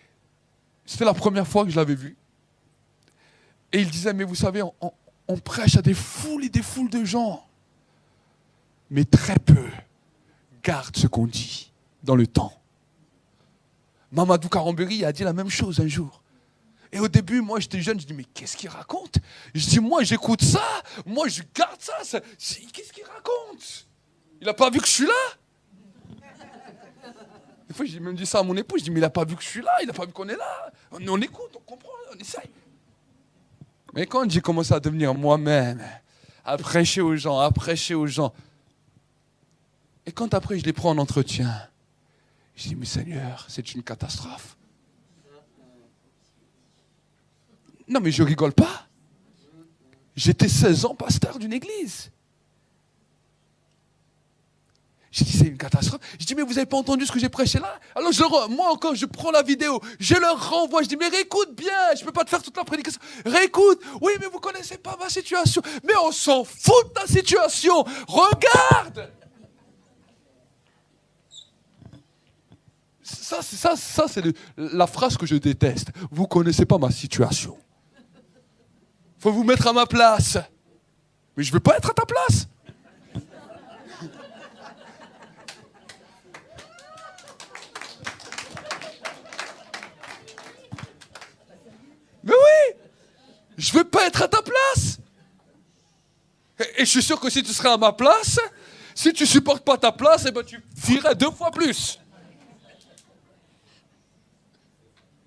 c'était la première fois que je l'avais vu. Et il disait, mais vous savez, on prêche à des foules et des foules de gens. Mais très peu gardent ce qu'on dit dans le temps. Mamadou Karamberi a dit la même chose un jour. Et au début, moi j'étais jeune, je dis mais qu'est-ce qu'il raconte? Je dis moi j'écoute ça, moi je garde ça. Qu'est-ce qu'il raconte? Il n'a pas vu que je suis là? Des fois j'ai même dit ça à mon époux, je dis mais il n'a pas vu que je suis là, il n'a pas vu qu'on est là. On écoute, on comprend, on essaye. Mais quand j'ai commencé à devenir moi-même, à prêcher aux gens, et quand après je les prends en entretien, je dis, mais Seigneur, c'est une catastrophe. Non, mais je rigole pas. J'étais 16 ans pasteur d'une église. J'ai dit, c'est une catastrophe. Je dis, mais vous n'avez pas entendu ce que j'ai prêché là? Alors moi encore, je prends la vidéo, je leur renvoie, je dis, mais réécoute bien, je ne peux pas te faire toute la prédication. Réécoute, oui, mais vous ne connaissez pas ma situation. Mais on s'en fout de ta situation. Regarde. Ça c'est la phrase que je déteste. Vous ne connaissez pas ma situation. Il faut vous mettre à ma place. Mais je ne veux pas être à ta place. Mais oui, je ne veux pas être à ta place. Et je suis sûr que si tu serais à ma place, si tu ne supportes pas ta place, eh ben tu fuirais 2 fois plus.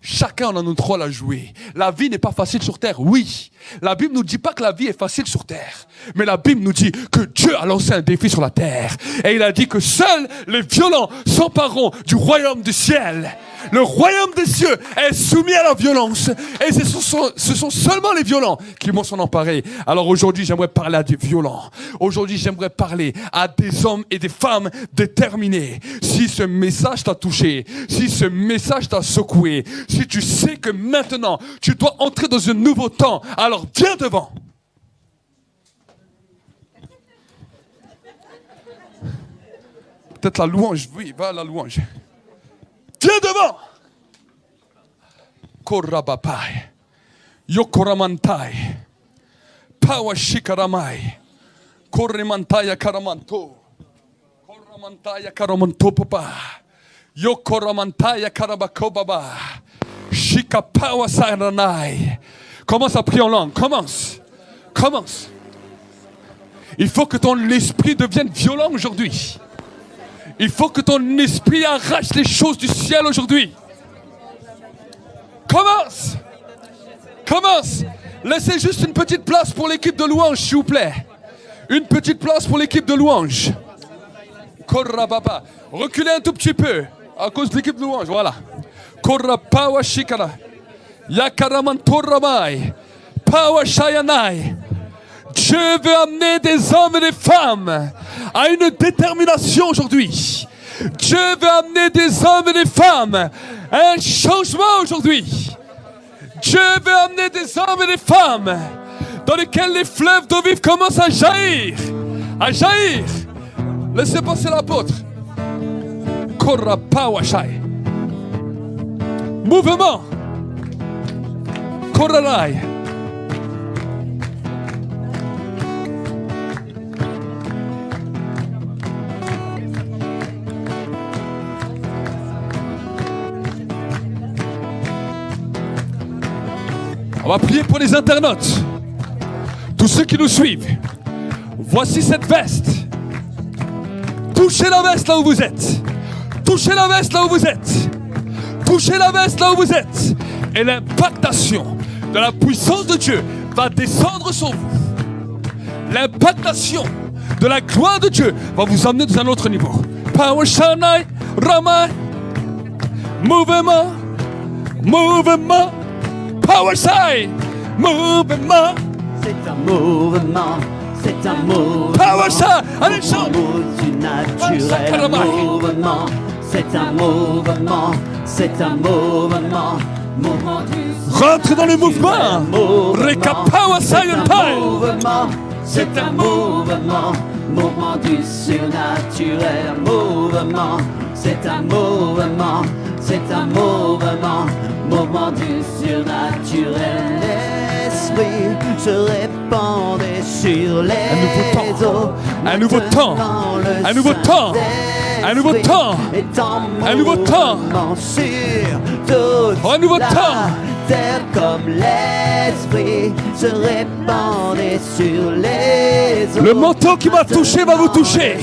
Chacun en a notre rôle à jouer. La vie n'est pas facile sur terre, oui. La Bible ne nous dit pas que la vie est facile sur terre. Mais la Bible nous dit que Dieu a lancé un défi sur la terre. Et il a dit que seuls les violents s'empareront du royaume du ciel. Le royaume des cieux est soumis à la violence. Et ce sont seulement les violents qui vont s'en emparer. Alors aujourd'hui, j'aimerais parler à des violents. Aujourd'hui, j'aimerais parler à des hommes et des femmes déterminés. Si ce message t'a touché, si ce message t'a secoué, si tu sais que maintenant, tu dois entrer dans un nouveau temps, alors viens devant. Peut-être la louange, oui, va à la louange. Viens devant. Korabapai. Yokoramantai. Pawashikaramai. Korimantaya karamanto. Koramantaya karamanto papa. Yokoramantaya karabakobaba. Shikapawa saranai. Commence à prier en langue. Commence. Il faut que ton esprit devienne violent aujourd'hui. Il faut que ton esprit arrache les choses du ciel aujourd'hui. Commence. Laissez juste une petite place pour l'équipe de louange, s'il vous plaît. Une petite place pour l'équipe de louange. Korababa. Reculez un tout petit peu à cause de l'équipe de louange. Voilà. Korapawa shikara. Yakaraman torabai. Pawa shayanai. Dieu veut amener des hommes et des femmes à une détermination aujourd'hui. Dieu veut amener des hommes et des femmes à un changement aujourd'hui. Dieu veut amener des hommes et des femmes dans lesquels les fleuves d'eau vive commencent à jaillir. À jaillir. Laissez passer l'apôtre. Korapawashai. Mouvement. Korarai. On va prier pour les internautes. Tous ceux qui nous suivent. Voici cette veste. Touchez la veste là où vous êtes. Touchez la veste là où vous êtes. Touchez la veste là où vous êtes. Et l'impactation de la puissance de Dieu va descendre sur vous. L'impactation de la gloire de Dieu va vous emmener dans un autre niveau. Power Shanai, Ramai. Mouvement. Mouvement. Power Side. Mouvement. C'est un mouvement, c'est un mouvement. Power Side. Allez, chante. Du naturel, un mouvement. C'est un mouvement, c'est un mouvement. Mouvement du Rentre dans le mouvement. Reka Power Side. C'est un mouvement, mouvement du surnaturel, un mouvement. C'est un mouvement, c'est un mouvement, mouvement du surnaturel. L'esprit se répandait sur les eaux. Un nouveau temps, un nouveau temps, un nouveau temps, un nouveau temps, sur toute un nouveau temps. terre comme l'esprit se répandait sur les eaux. Le manteau qui m'a touché va vous toucher.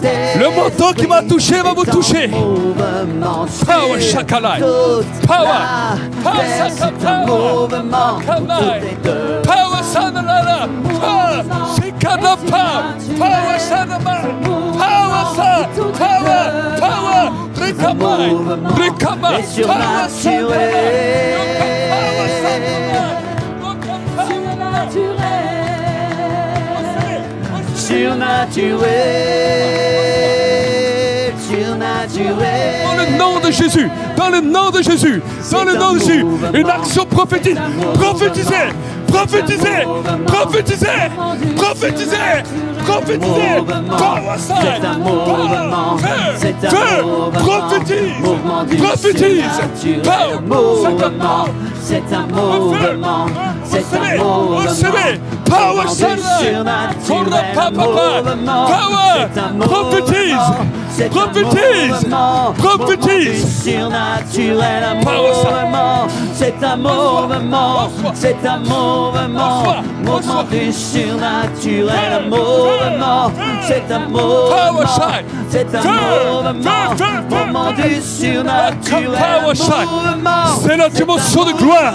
Le manteau qui m'a touché va vous toucher. Power Shakalai. Power. Power Shakalai. Power Sanalala. Power Shikana Power. Power Sanama. Power Sa. Power. Power. Rekamai. Rekamai. Et surnaturel. Surnaturel, surnaturel. Dans le nom de Jésus, dans le nom de Jésus, dans le nom de Jésus, une action prophétique. Prophétisez, prophétisez, prophétisez, prophétisez, prophétisez. Power side, feu, prophétise, prophétise. Power, c'est un mouvement, c'est un mouvement. Power side, power, prophétise, prophétise, prophétise. Surnaturel, un mouvement, c'est un mouvement, c'est un mouvement, mouvement du surnaturel, un mouvement, c'est un mouvement, c'est un mouvement, mouvement du surnaturel, mouvement. C'est la dimension de gloire.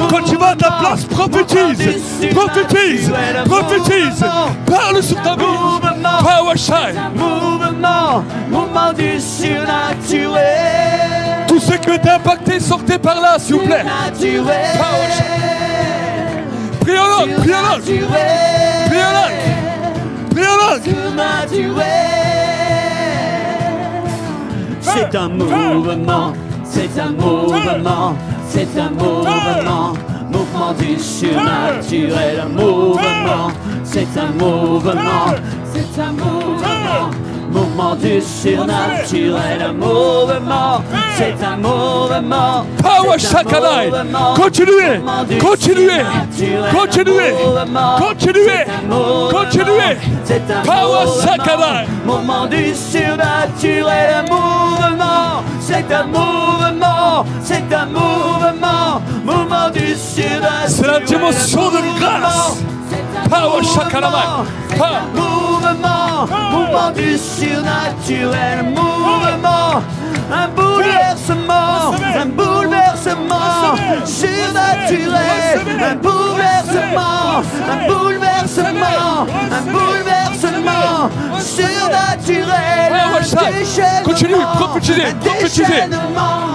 Quand tu vas à ta place, prophétise, prophétise, prophétise. Parle sur ta vie. Power shine. Mouvement, mouvement du surnaturel. Tous ceux qui ont été impactés, sortez par là, s'il vous plaît. Power shine. Prie en langue, prie en langue. Prie en langue. Prie en langue. Surnaturel. C'est un mouvement, c'est un mouvement. C'est un mouvement, mouvement du surnaturel, un mouvement, c'est un mouvement, c'est un mouvement, mouvement du surnaturel, un mouvement, c'est un mouvement. Power Shakalai, continuez, continuez, continuez, continuez, continuez. Power Shakalai, mouvement du surnaturel, un mouvement, c'est un mouvement, c'est un mouvement, mouvement du surnaturel. C'est la dimension de grâce. Power Shakalai, mouvement, mouvement du surnaturel, mouvement, un bouleversement, un bouleversement surnaturel, un bouleversement, un bouleversement surnaturel, Power shine. Continue, prophétisez, prophétisez.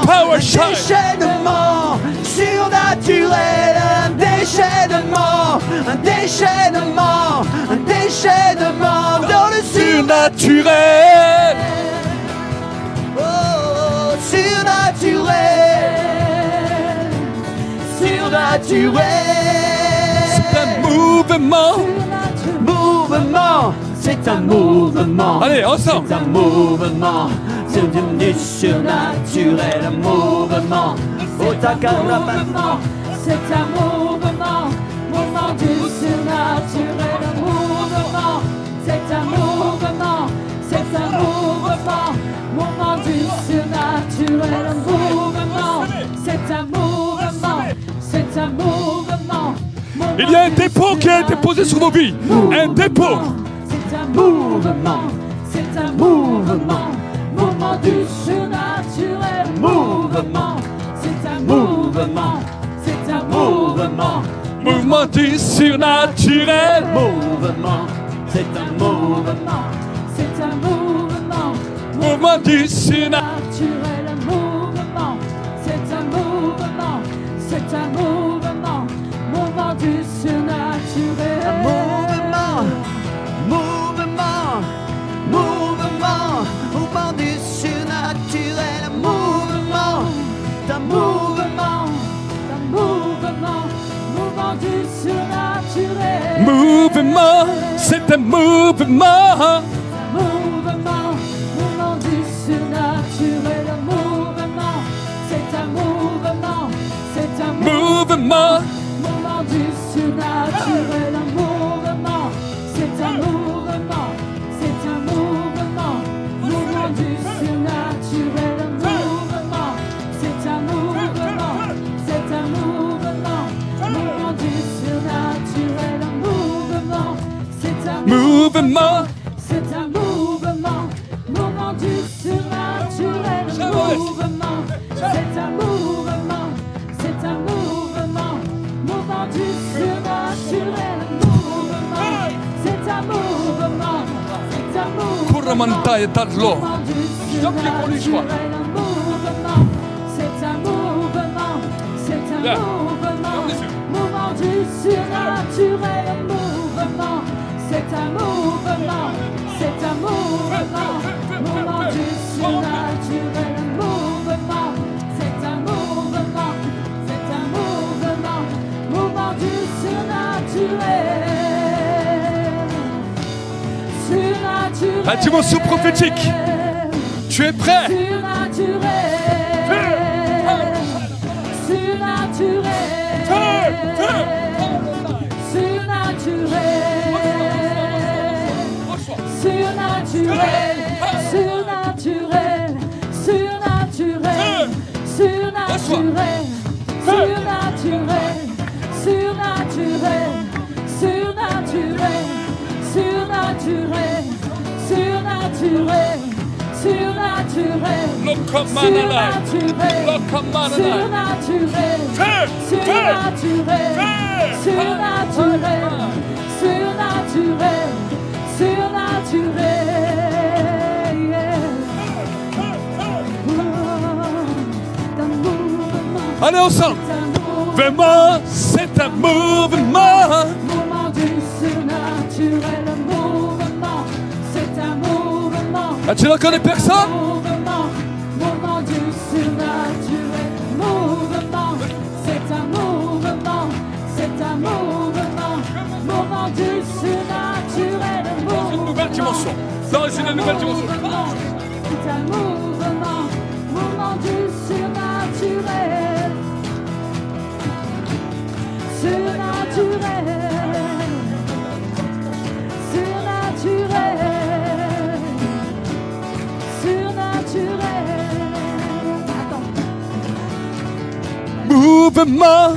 Power shine. Déchaînement surnaturel, un déchaînement dans le Surnaturel. Oh, surnaturel, surnaturel. C'est un mouvement. Mouvement, c'est un mouvement. Allez, ensemble. C'est un mouvement, c'est du surnaturel, un mouvement. Oh, takarabana. C'est un mouvement, mouvement du surnaturel, un mouvement. C'est un mouvement, c'est un mouvement, mouvement du surnaturel, un mouvement. C'est un mouvement, c'est un mouvement. Il y a un dépôt qui a été posé sur vos vies. Un dépôt. C'est un mouvement, c'est un mouvement, mouvement du surnaturel, mouvement. C'est un mouvement, c'est un mouvement. Mouvement du surnaturel. Mouvement, c'est un mouvement. C'est un mouvement, Mouvement du surnaturel. naturel, un mouvement. C'est un mouvement, c'est un mouvement, mouvement du surnaturel. Un mouvement, mouvement, mouvement, mouvement du surnaturel, un mouvement, un mouvement, Un mouvement, mouvement du surnaturel. Mouvement. C'est un mouvement. Mouvement, mouvement du surnaturel, un mouvement. C'est un mouvement, c'est un Mouvement. mouvement du surnaturel, un mouvement. C'est un mouvement, c'est un mouvement, mouvement du surnaturel, un mouvement. C'est un mouvement, c'est un mouvement, mouvement du surnaturel, un mouvement. C'est un Mouvement. c'est un mouvement, mouvement du surnaturel, un mouvement. C'est un mouvement, c'est un mouvement, mouvement du surnaturel, un mouvement. C'est un mouvement, c'est un mouvement. Kuramanta et Tadlo. Mouvement du Jamais pour lui, je crois. surnaturel, un mouvement. C'est un mouvement, c'est un Là. mouvement, Ferme les yeux. mouvement du surnaturel, un mouvement. C'est un mouvement, c'est un mouvement, mouvement du surnaturel, un mouvement. C'est un mouvement, c'est un mouvement, mouvement du surnaturel. Surnaturel. La dimension prophétique. Tu es prêt? Allez ensemble. Vraiment, c'est un mouvement. Mouvement du surnaturel, mouvement, c'est un mouvement. Ah, tu ne connais personne? Mouvement, mouvement du surnaturel, mouvement, c'est un mouvement, c'est un mouvement, mouvement du surnaturel, Dans une nouvelle dimension. Dans une nouvelle dimension. c'est un mouvement, mouvement du surnaturel, surnaturel, surnaturel, surnaturel. Attends. Mouvement.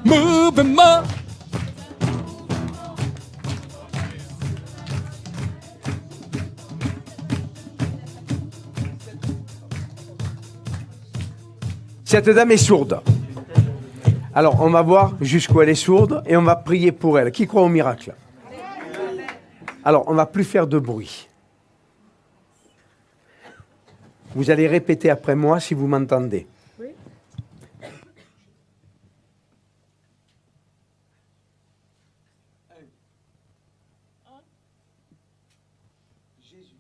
Mouvement. Cette dame est sourde. Alors, on va voir jusqu'où elle est sourde et on va prier pour elle. Qui croit au miracle? Alors, on va plus faire de bruit. Vous allez répéter après moi si vous m'entendez. Oui. Jésus.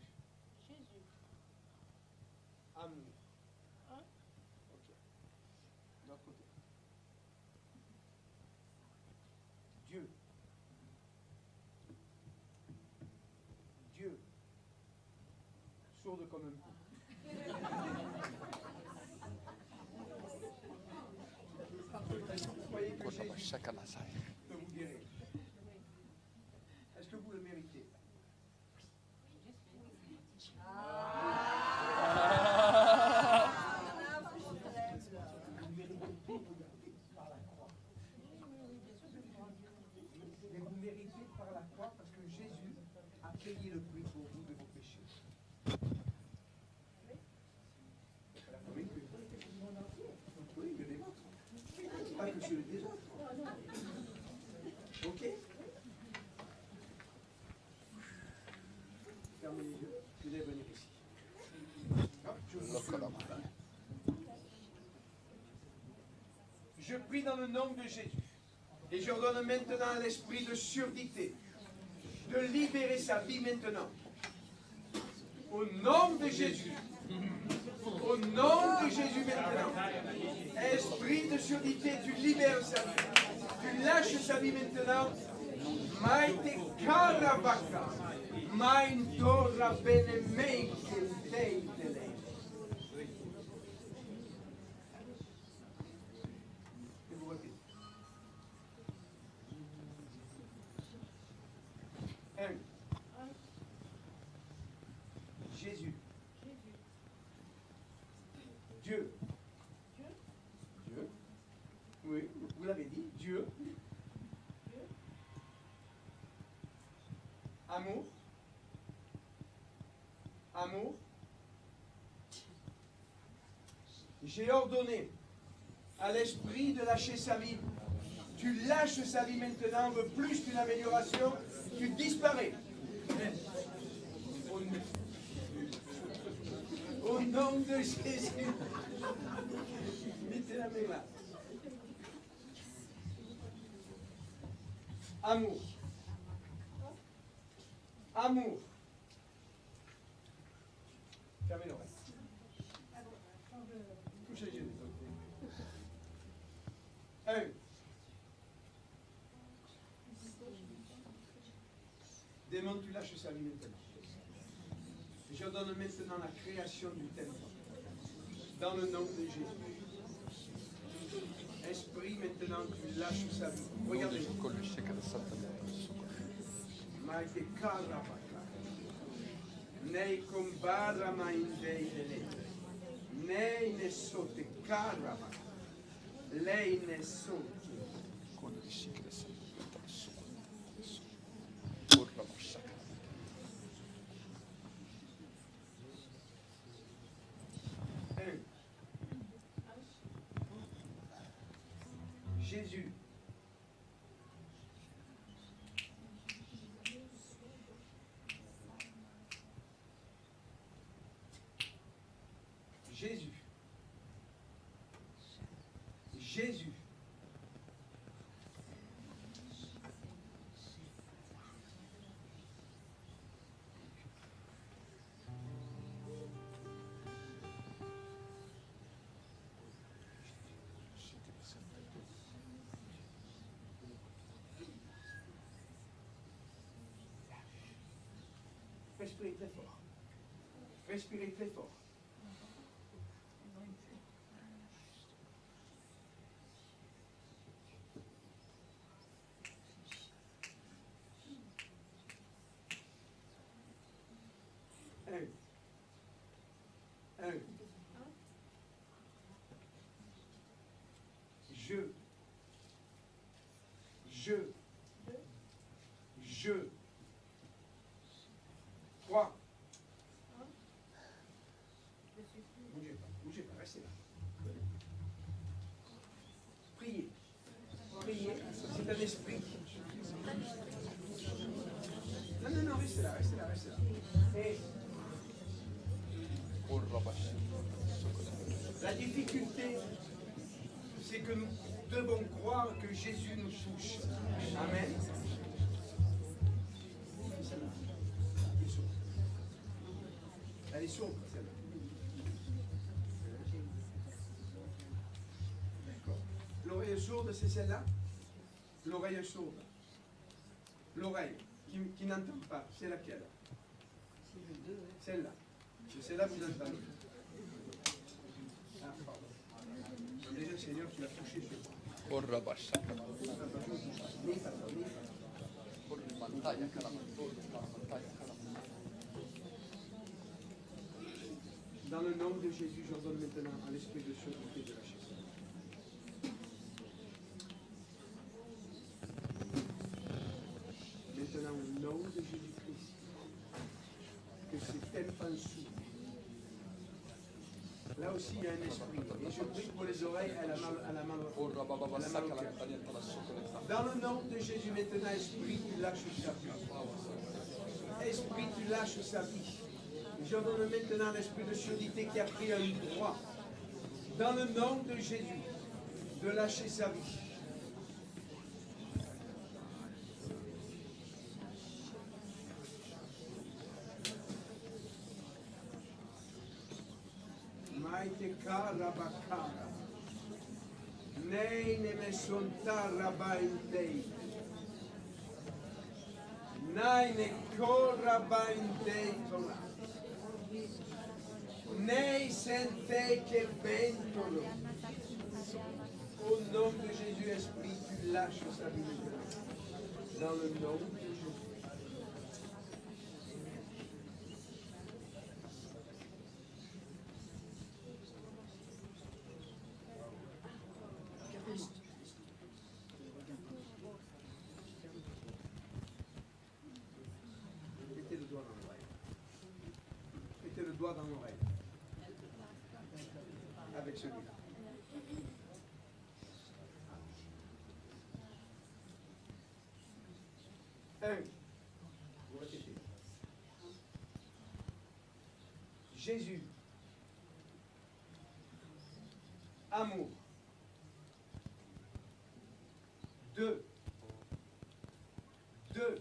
Amour. Ok. De l'autre côté. Dieu. Dieu. Sourde comme un pou. Croyez que Jésus peut vous guérir. Est-ce que vous le méritez? Mais vous méritez par la croix parce que Jésus a payé le prix pour vous de vos péchés. Oui, que les vôtres. Pas que celui des autres. Ok? Fermez les yeux. Vous allez venir ici. Hop, je vous soulève. Je prie dans le nom de Jésus. Et j'ordonne maintenant à l'esprit de surdité de libérer sa vie maintenant. Au nom de Jésus. Au nom de Jésus maintenant. Esprit de surdité, tu libères sa vie. Tu lâches sa vie maintenant. Maite Karavaka. Maintora Benemeke Leitele. Et vous répétez. 1. Jésus. Dieu. Dieu. Oui, vous l'avez dit. Dieu. Amour. Amour. J'ai ordonné à l'esprit de lâcher sa vie. Tu lâches sa vie maintenant, on veut plus qu'une amélioration, tu disparais. Au nom de Jésus. Mettez la main là. Amour. Amour. Fermez l'oreille. Touchez les yeux. 1. Démon, tu lâches sa vie maintenant. Je donne maintenant la création du temple. Dans le nom de Jésus. Esprit, maintenant, tu lâches sa vie. Regardez. Maite Karabaka. Nei kumbara maindeile. Nei ne sote Karabaka. Lei ne sote. Jésus. Jésus. Jésus. Respirez très fort. Respirez très fort. Un. Je. 3. Bougez pas, restez là. Priez. Priez, c'est un esprit. Non, restez là. Et La difficulté, c'est que nous devons croire que Jésus nous touche. Amen. Elle est sourde, celle-là. D'accord. L'oreille sourde, c'est celle-là? L'oreille sourde. L'oreille qui n'entend pas, c'est laquelle? Celle-là. C'est celle-là que vous entendez. Ah, pardon. Déjà, Seigneur, tu l'as touché sur moi. Dans le nom de Jésus, j'ordonne maintenant à l'esprit de surdité de lâcher ça. Maintenant, au nom de Jésus-Christ, que c'est tel pensée. Là aussi, il y a un esprit. Et je prie pour les oreilles, elle a mal au cœur. Dans le nom de Jésus, maintenant, esprit, tu lâches sa vie. Esprit, tu lâches sa vie. J'ordonne maintenant l'esprit de surdité qui a pris un droit. Dans le nom de Jésus, de lâcher sa vie. Maite karabakara. Nei ne me sonta rabaintei. Nai ne korabaintei tola. Nei sentei che ventolo. Au nom de Jésus, Esprit, tu lâches sa vie maintenant. Dans le nom de Jésus. Mettez le doigt dans l'oreille. Mettez le doigt dans l'oreille. Avec celui-là. Vous répétez. Jésus. Amour. 2. 2.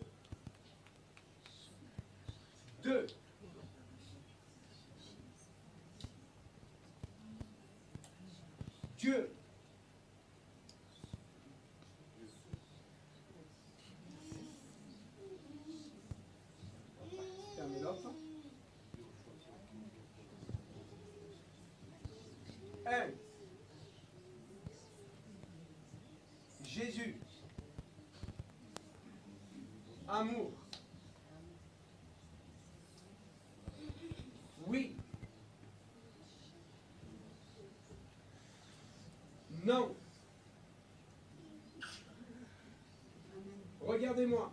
2. Dieu. Fermez l'autre. 1. Jésus. Amour. Oui. Non. Regardez-moi.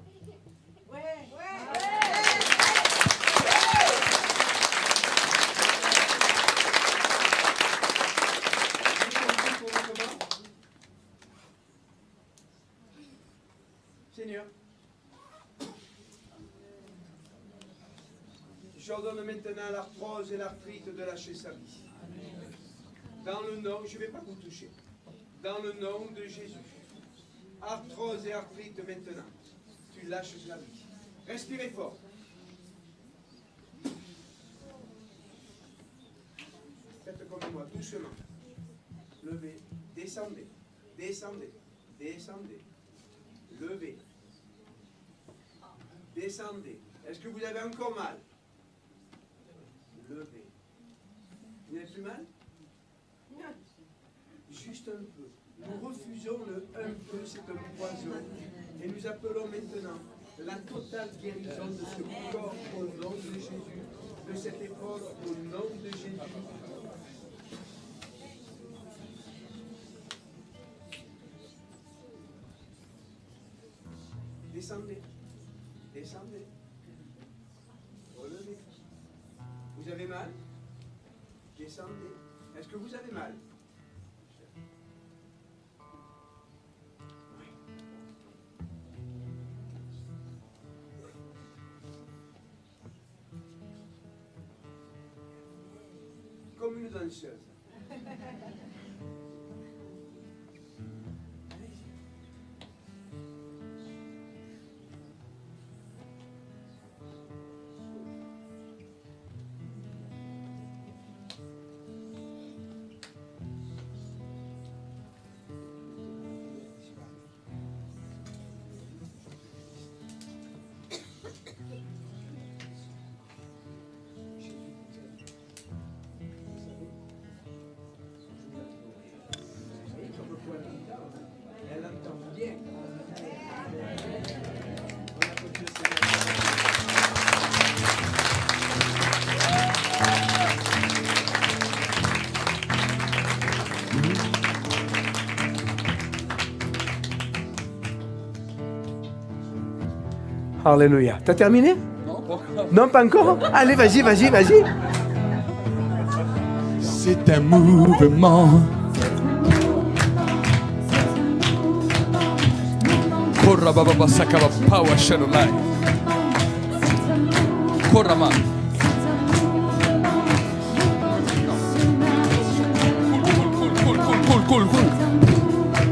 Seigneur, j'ordonne maintenant l'arthrose et l'arthrite de lâcher sa vie. Dans le nom, je ne vais pas vous toucher. Dans le nom de Jésus. Arthrose et arthrite maintenant. Tu lâches la vie. Respirez fort. Faites comme moi, doucement. Levez, descendez, descendez, descendez. Levez. Descendez. Est-ce que vous avez encore mal? Levez. Vous n'avez plus mal? Juste un peu. Nous refusons le un peu, c'est un poison. Et nous appelons maintenant la totale guérison de ce corps au nom de Jésus, de cette épaule au nom de Jésus. Descendez. Descendez. Relevez. Vous avez mal? Descendez. Est-ce que vous avez mal? Oui. comme une danseuse. Elle entend bien. Alléluia. T'as terminé? Non, pas encore. Non, pas encore? Allez, vas-y, vas-y, vas-y. C'est un mouvement. Korababa sakaba power shadow light. Korama. Cool.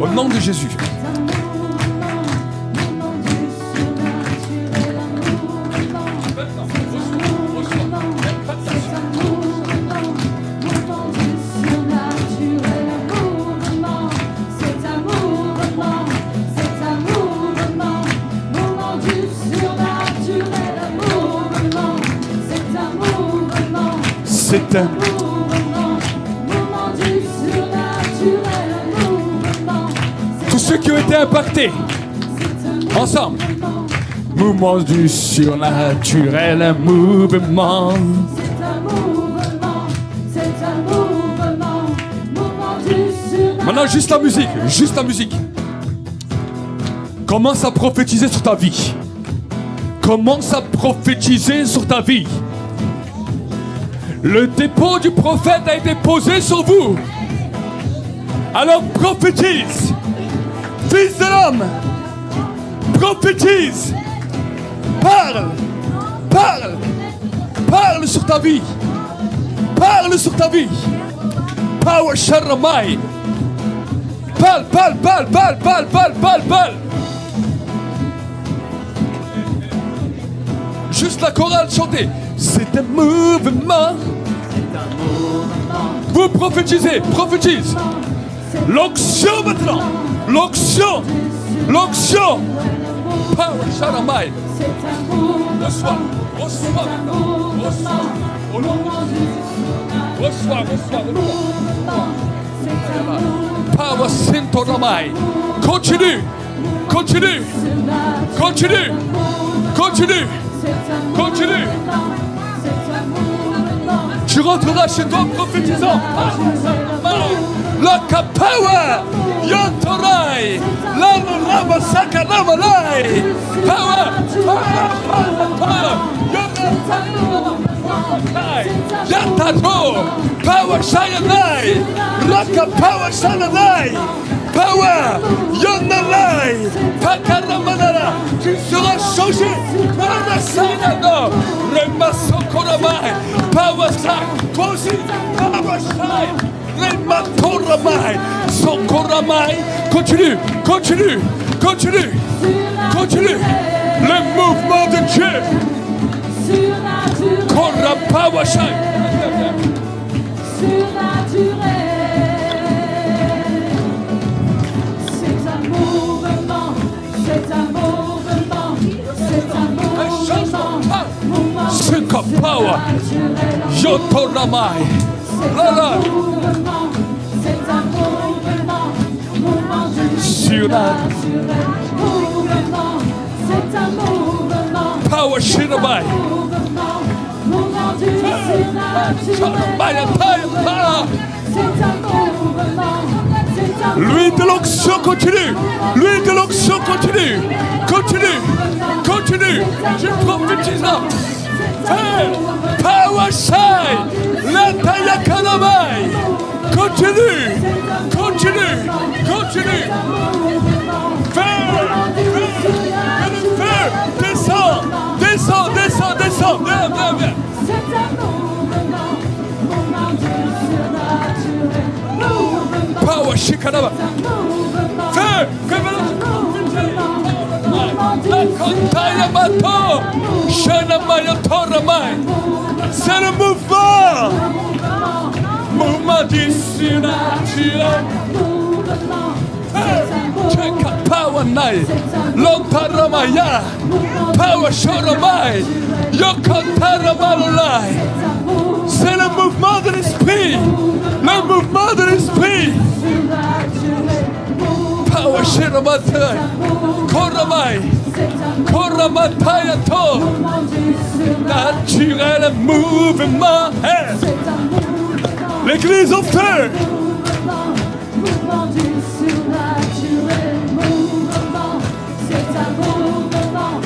Au nom de Jésus. C'est un tous ceux qui ont été impactés ensemble. Mouvement du surnaturel, un mouvement. Maintenant, juste la musique. Commence à prophétiser sur ta vie. Commence à prophétiser sur ta vie. Le dépôt du prophète a été posé sur vous. Alors prophétise. Fils de l'homme, prophétise. Parle sur ta vie. Parle sur ta vie. Power Sharamai. Parle. Juste la chorale chantée. C'est un mouvement. Vous prophétisez, prophétise. L'onction maintenant. L'onction. Power Sharamai. Reçois. Au nom de Jésus. Reçois. Power Sintoramai. Continue. Tu rentreras chez toi prophétisant. La kapawa Yontorai La Rama Sakanamalai Power Yantaro Power Shayanai Raka Power Shayanai Power Yonalai Pakaramanara. Tu seras changé par la Sayanano Remasokoramai Power Shine. Toi aussi Power Shine. Remakoramai Sokoramai. Continue. Le mouvement de Dieu. Kora Power Shine. Suka Power Yotoramai. Lala. Power Shirabai. L'huile de l'onction continue. Tu prophétiseras. Power Shine. Lataya Kanamai. Continue. Feu. Descends. Viens. C'est un mouvement du shikaraba. C'est un mouvement. Feu, la kontaya mato, shanamaya toramai. C'est le mouvement. Mouvement du surnaturel. Check out power night. Lontaramaya. Power shoramai. Yokontaramalai. C'est le mouvement de l'esprit. Le mouvement de l'esprit. Power shoramai. Koramai. Koramataya to. Naturel mouvement. Hey. L'église au feu. Mouvement du surnaturel, mouvement, c'est un mouvement,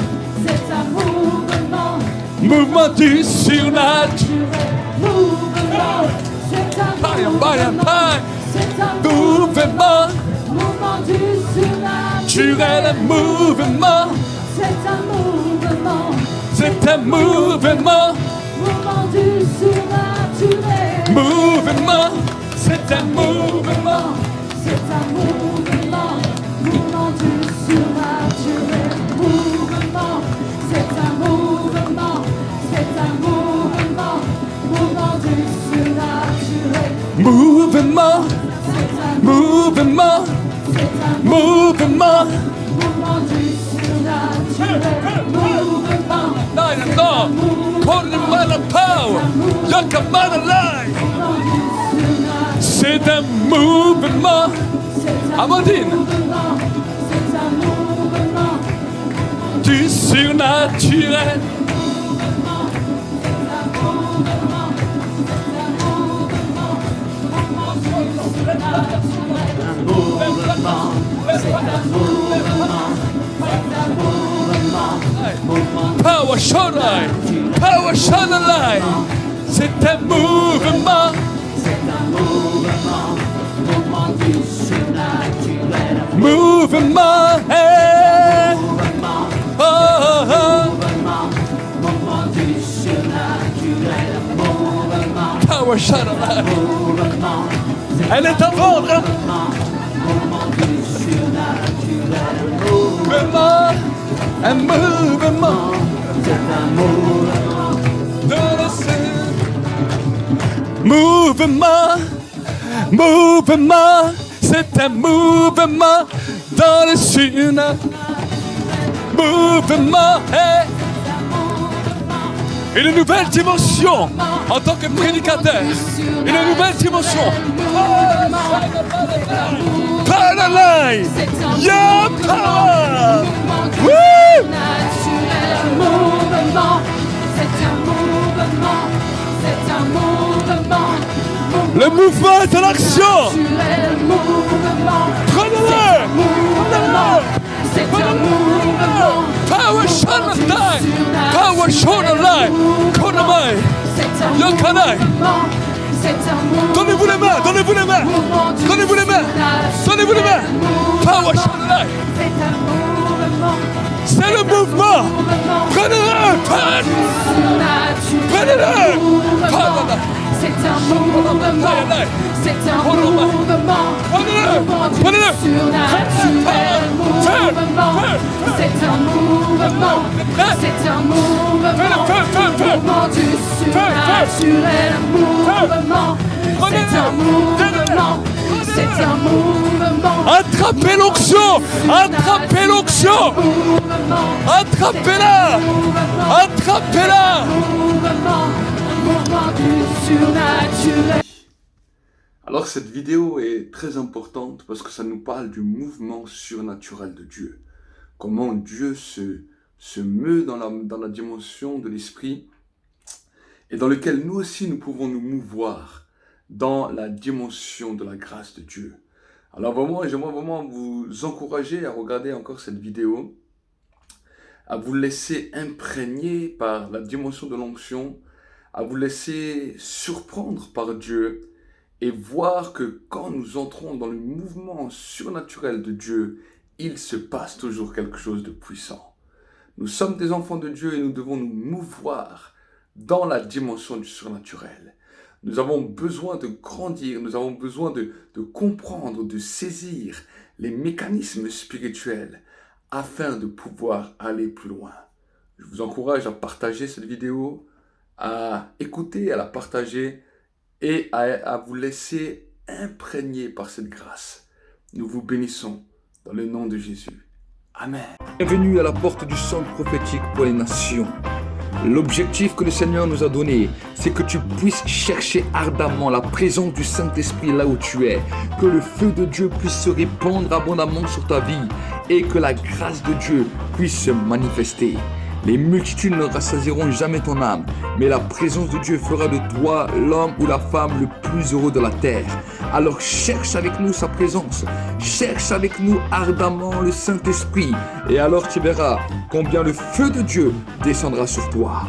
c'est un mouvement, Mouvement du surnaturel. mouvement, c'est un mouvement, c'est un Mouvement. mouvement du Naturel surnaturel, mouvement. c'est un mouvement, C'est un mouvement. mouvement du surnaturel, Mouvement. C'est un mouvement. c'est un mouvement, mouvement du surnaturel, mouvement, c'est un mouvement, c'est un mouvement, mouvement du surnaturel, Mouvement. c'est un Mouvement. c'est un Mouvement. mouvement du surnaturel, mouvement, Dai, no. Korimana power. Yakamana life. C'est un mouvement. Amandine. c'est un mouvement, Du surnaturel. Power Shodai. Power Shodai. C'est un mouvement. Mouvement. Hey. Oh, oh, oh. Power Shodai. Elle est à vendre. Hein? Mouvement. Un mouvement. Dans le ciel. Mouvement. Mouvement. C'est un mouvement dans le surnaturel. Mouvement. Hey. Une nouvelle dimension en tant que prédicateur. Une nouvelle dimension. Paralyze. Yeah, power. Woo! naturel, mouvement, c'est un mouvement, c'est un mouvement, Le mouvement est en action. naturel, mouvement, Prenez-le. mouvement, c'est un mouvement, Power Shantai. Power Shantai. Konamai. c'est un Yokanai. mouvement, c'est un mouvement. Donnez-vous les mains. Donnez-vous les mains. Donnez-vous les mains. Donnez-vous les mains. Power Shantai. C'est un mouvement, C'est le mouvement. Prenez-le. Prenez-le. Prenez-le. c'est un mouvement, c'est un mouvement, Prenez-le. Prenez-le. surnaturel, mouvement, c'est un mouvement, c'est un mouvement du surnaturel, mouvement, c'est un mouvement, c'est un mouvement, Attrapez l'onction. Attrapez l'onction. Attrapez-la. Attrapez-la. mouvement du surnaturel. Alors cette vidéo est très importante parce que ça nous parle du mouvement surnaturel de Dieu. Comment Dieu se meut dans la dimension de l'esprit et dans lequel nous aussi nous pouvons nous mouvoir dans la dimension de la grâce de Dieu. Alors vraiment, j'aimerais vraiment vous encourager à regarder encore cette vidéo, à vous laisser imprégner par la dimension de l'onction, à vous laisser surprendre par Dieu et voir que quand nous entrons dans le mouvement surnaturel de Dieu, il se passe toujours quelque chose de puissant. Nous sommes des enfants de Dieu et nous devons nous mouvoir dans la dimension du surnaturel. Nous avons besoin de grandir, nous avons besoin de comprendre, de saisir les mécanismes spirituels afin de pouvoir aller plus loin. Je vous encourage à partager cette vidéo, à écouter, à la partager et à vous laisser imprégner par cette grâce. Nous vous bénissons dans le nom de Jésus. Amen. Bienvenue à la porte du centre prophétique pour les nations. L'objectif que le Seigneur nous a donné, c'est que tu puisses chercher ardemment la présence du Saint-Esprit là où tu es, que le feu de Dieu puisse se répandre abondamment sur ta vie et que la grâce de Dieu puisse se manifester. Les multitudes ne rassasieront jamais ton âme, mais la présence de Dieu fera de toi l'homme ou la femme le plus heureux de la terre. Alors cherche avec nous sa présence, cherche avec nous ardemment le Saint-Esprit, et alors tu verras combien le feu de Dieu descendra sur toi.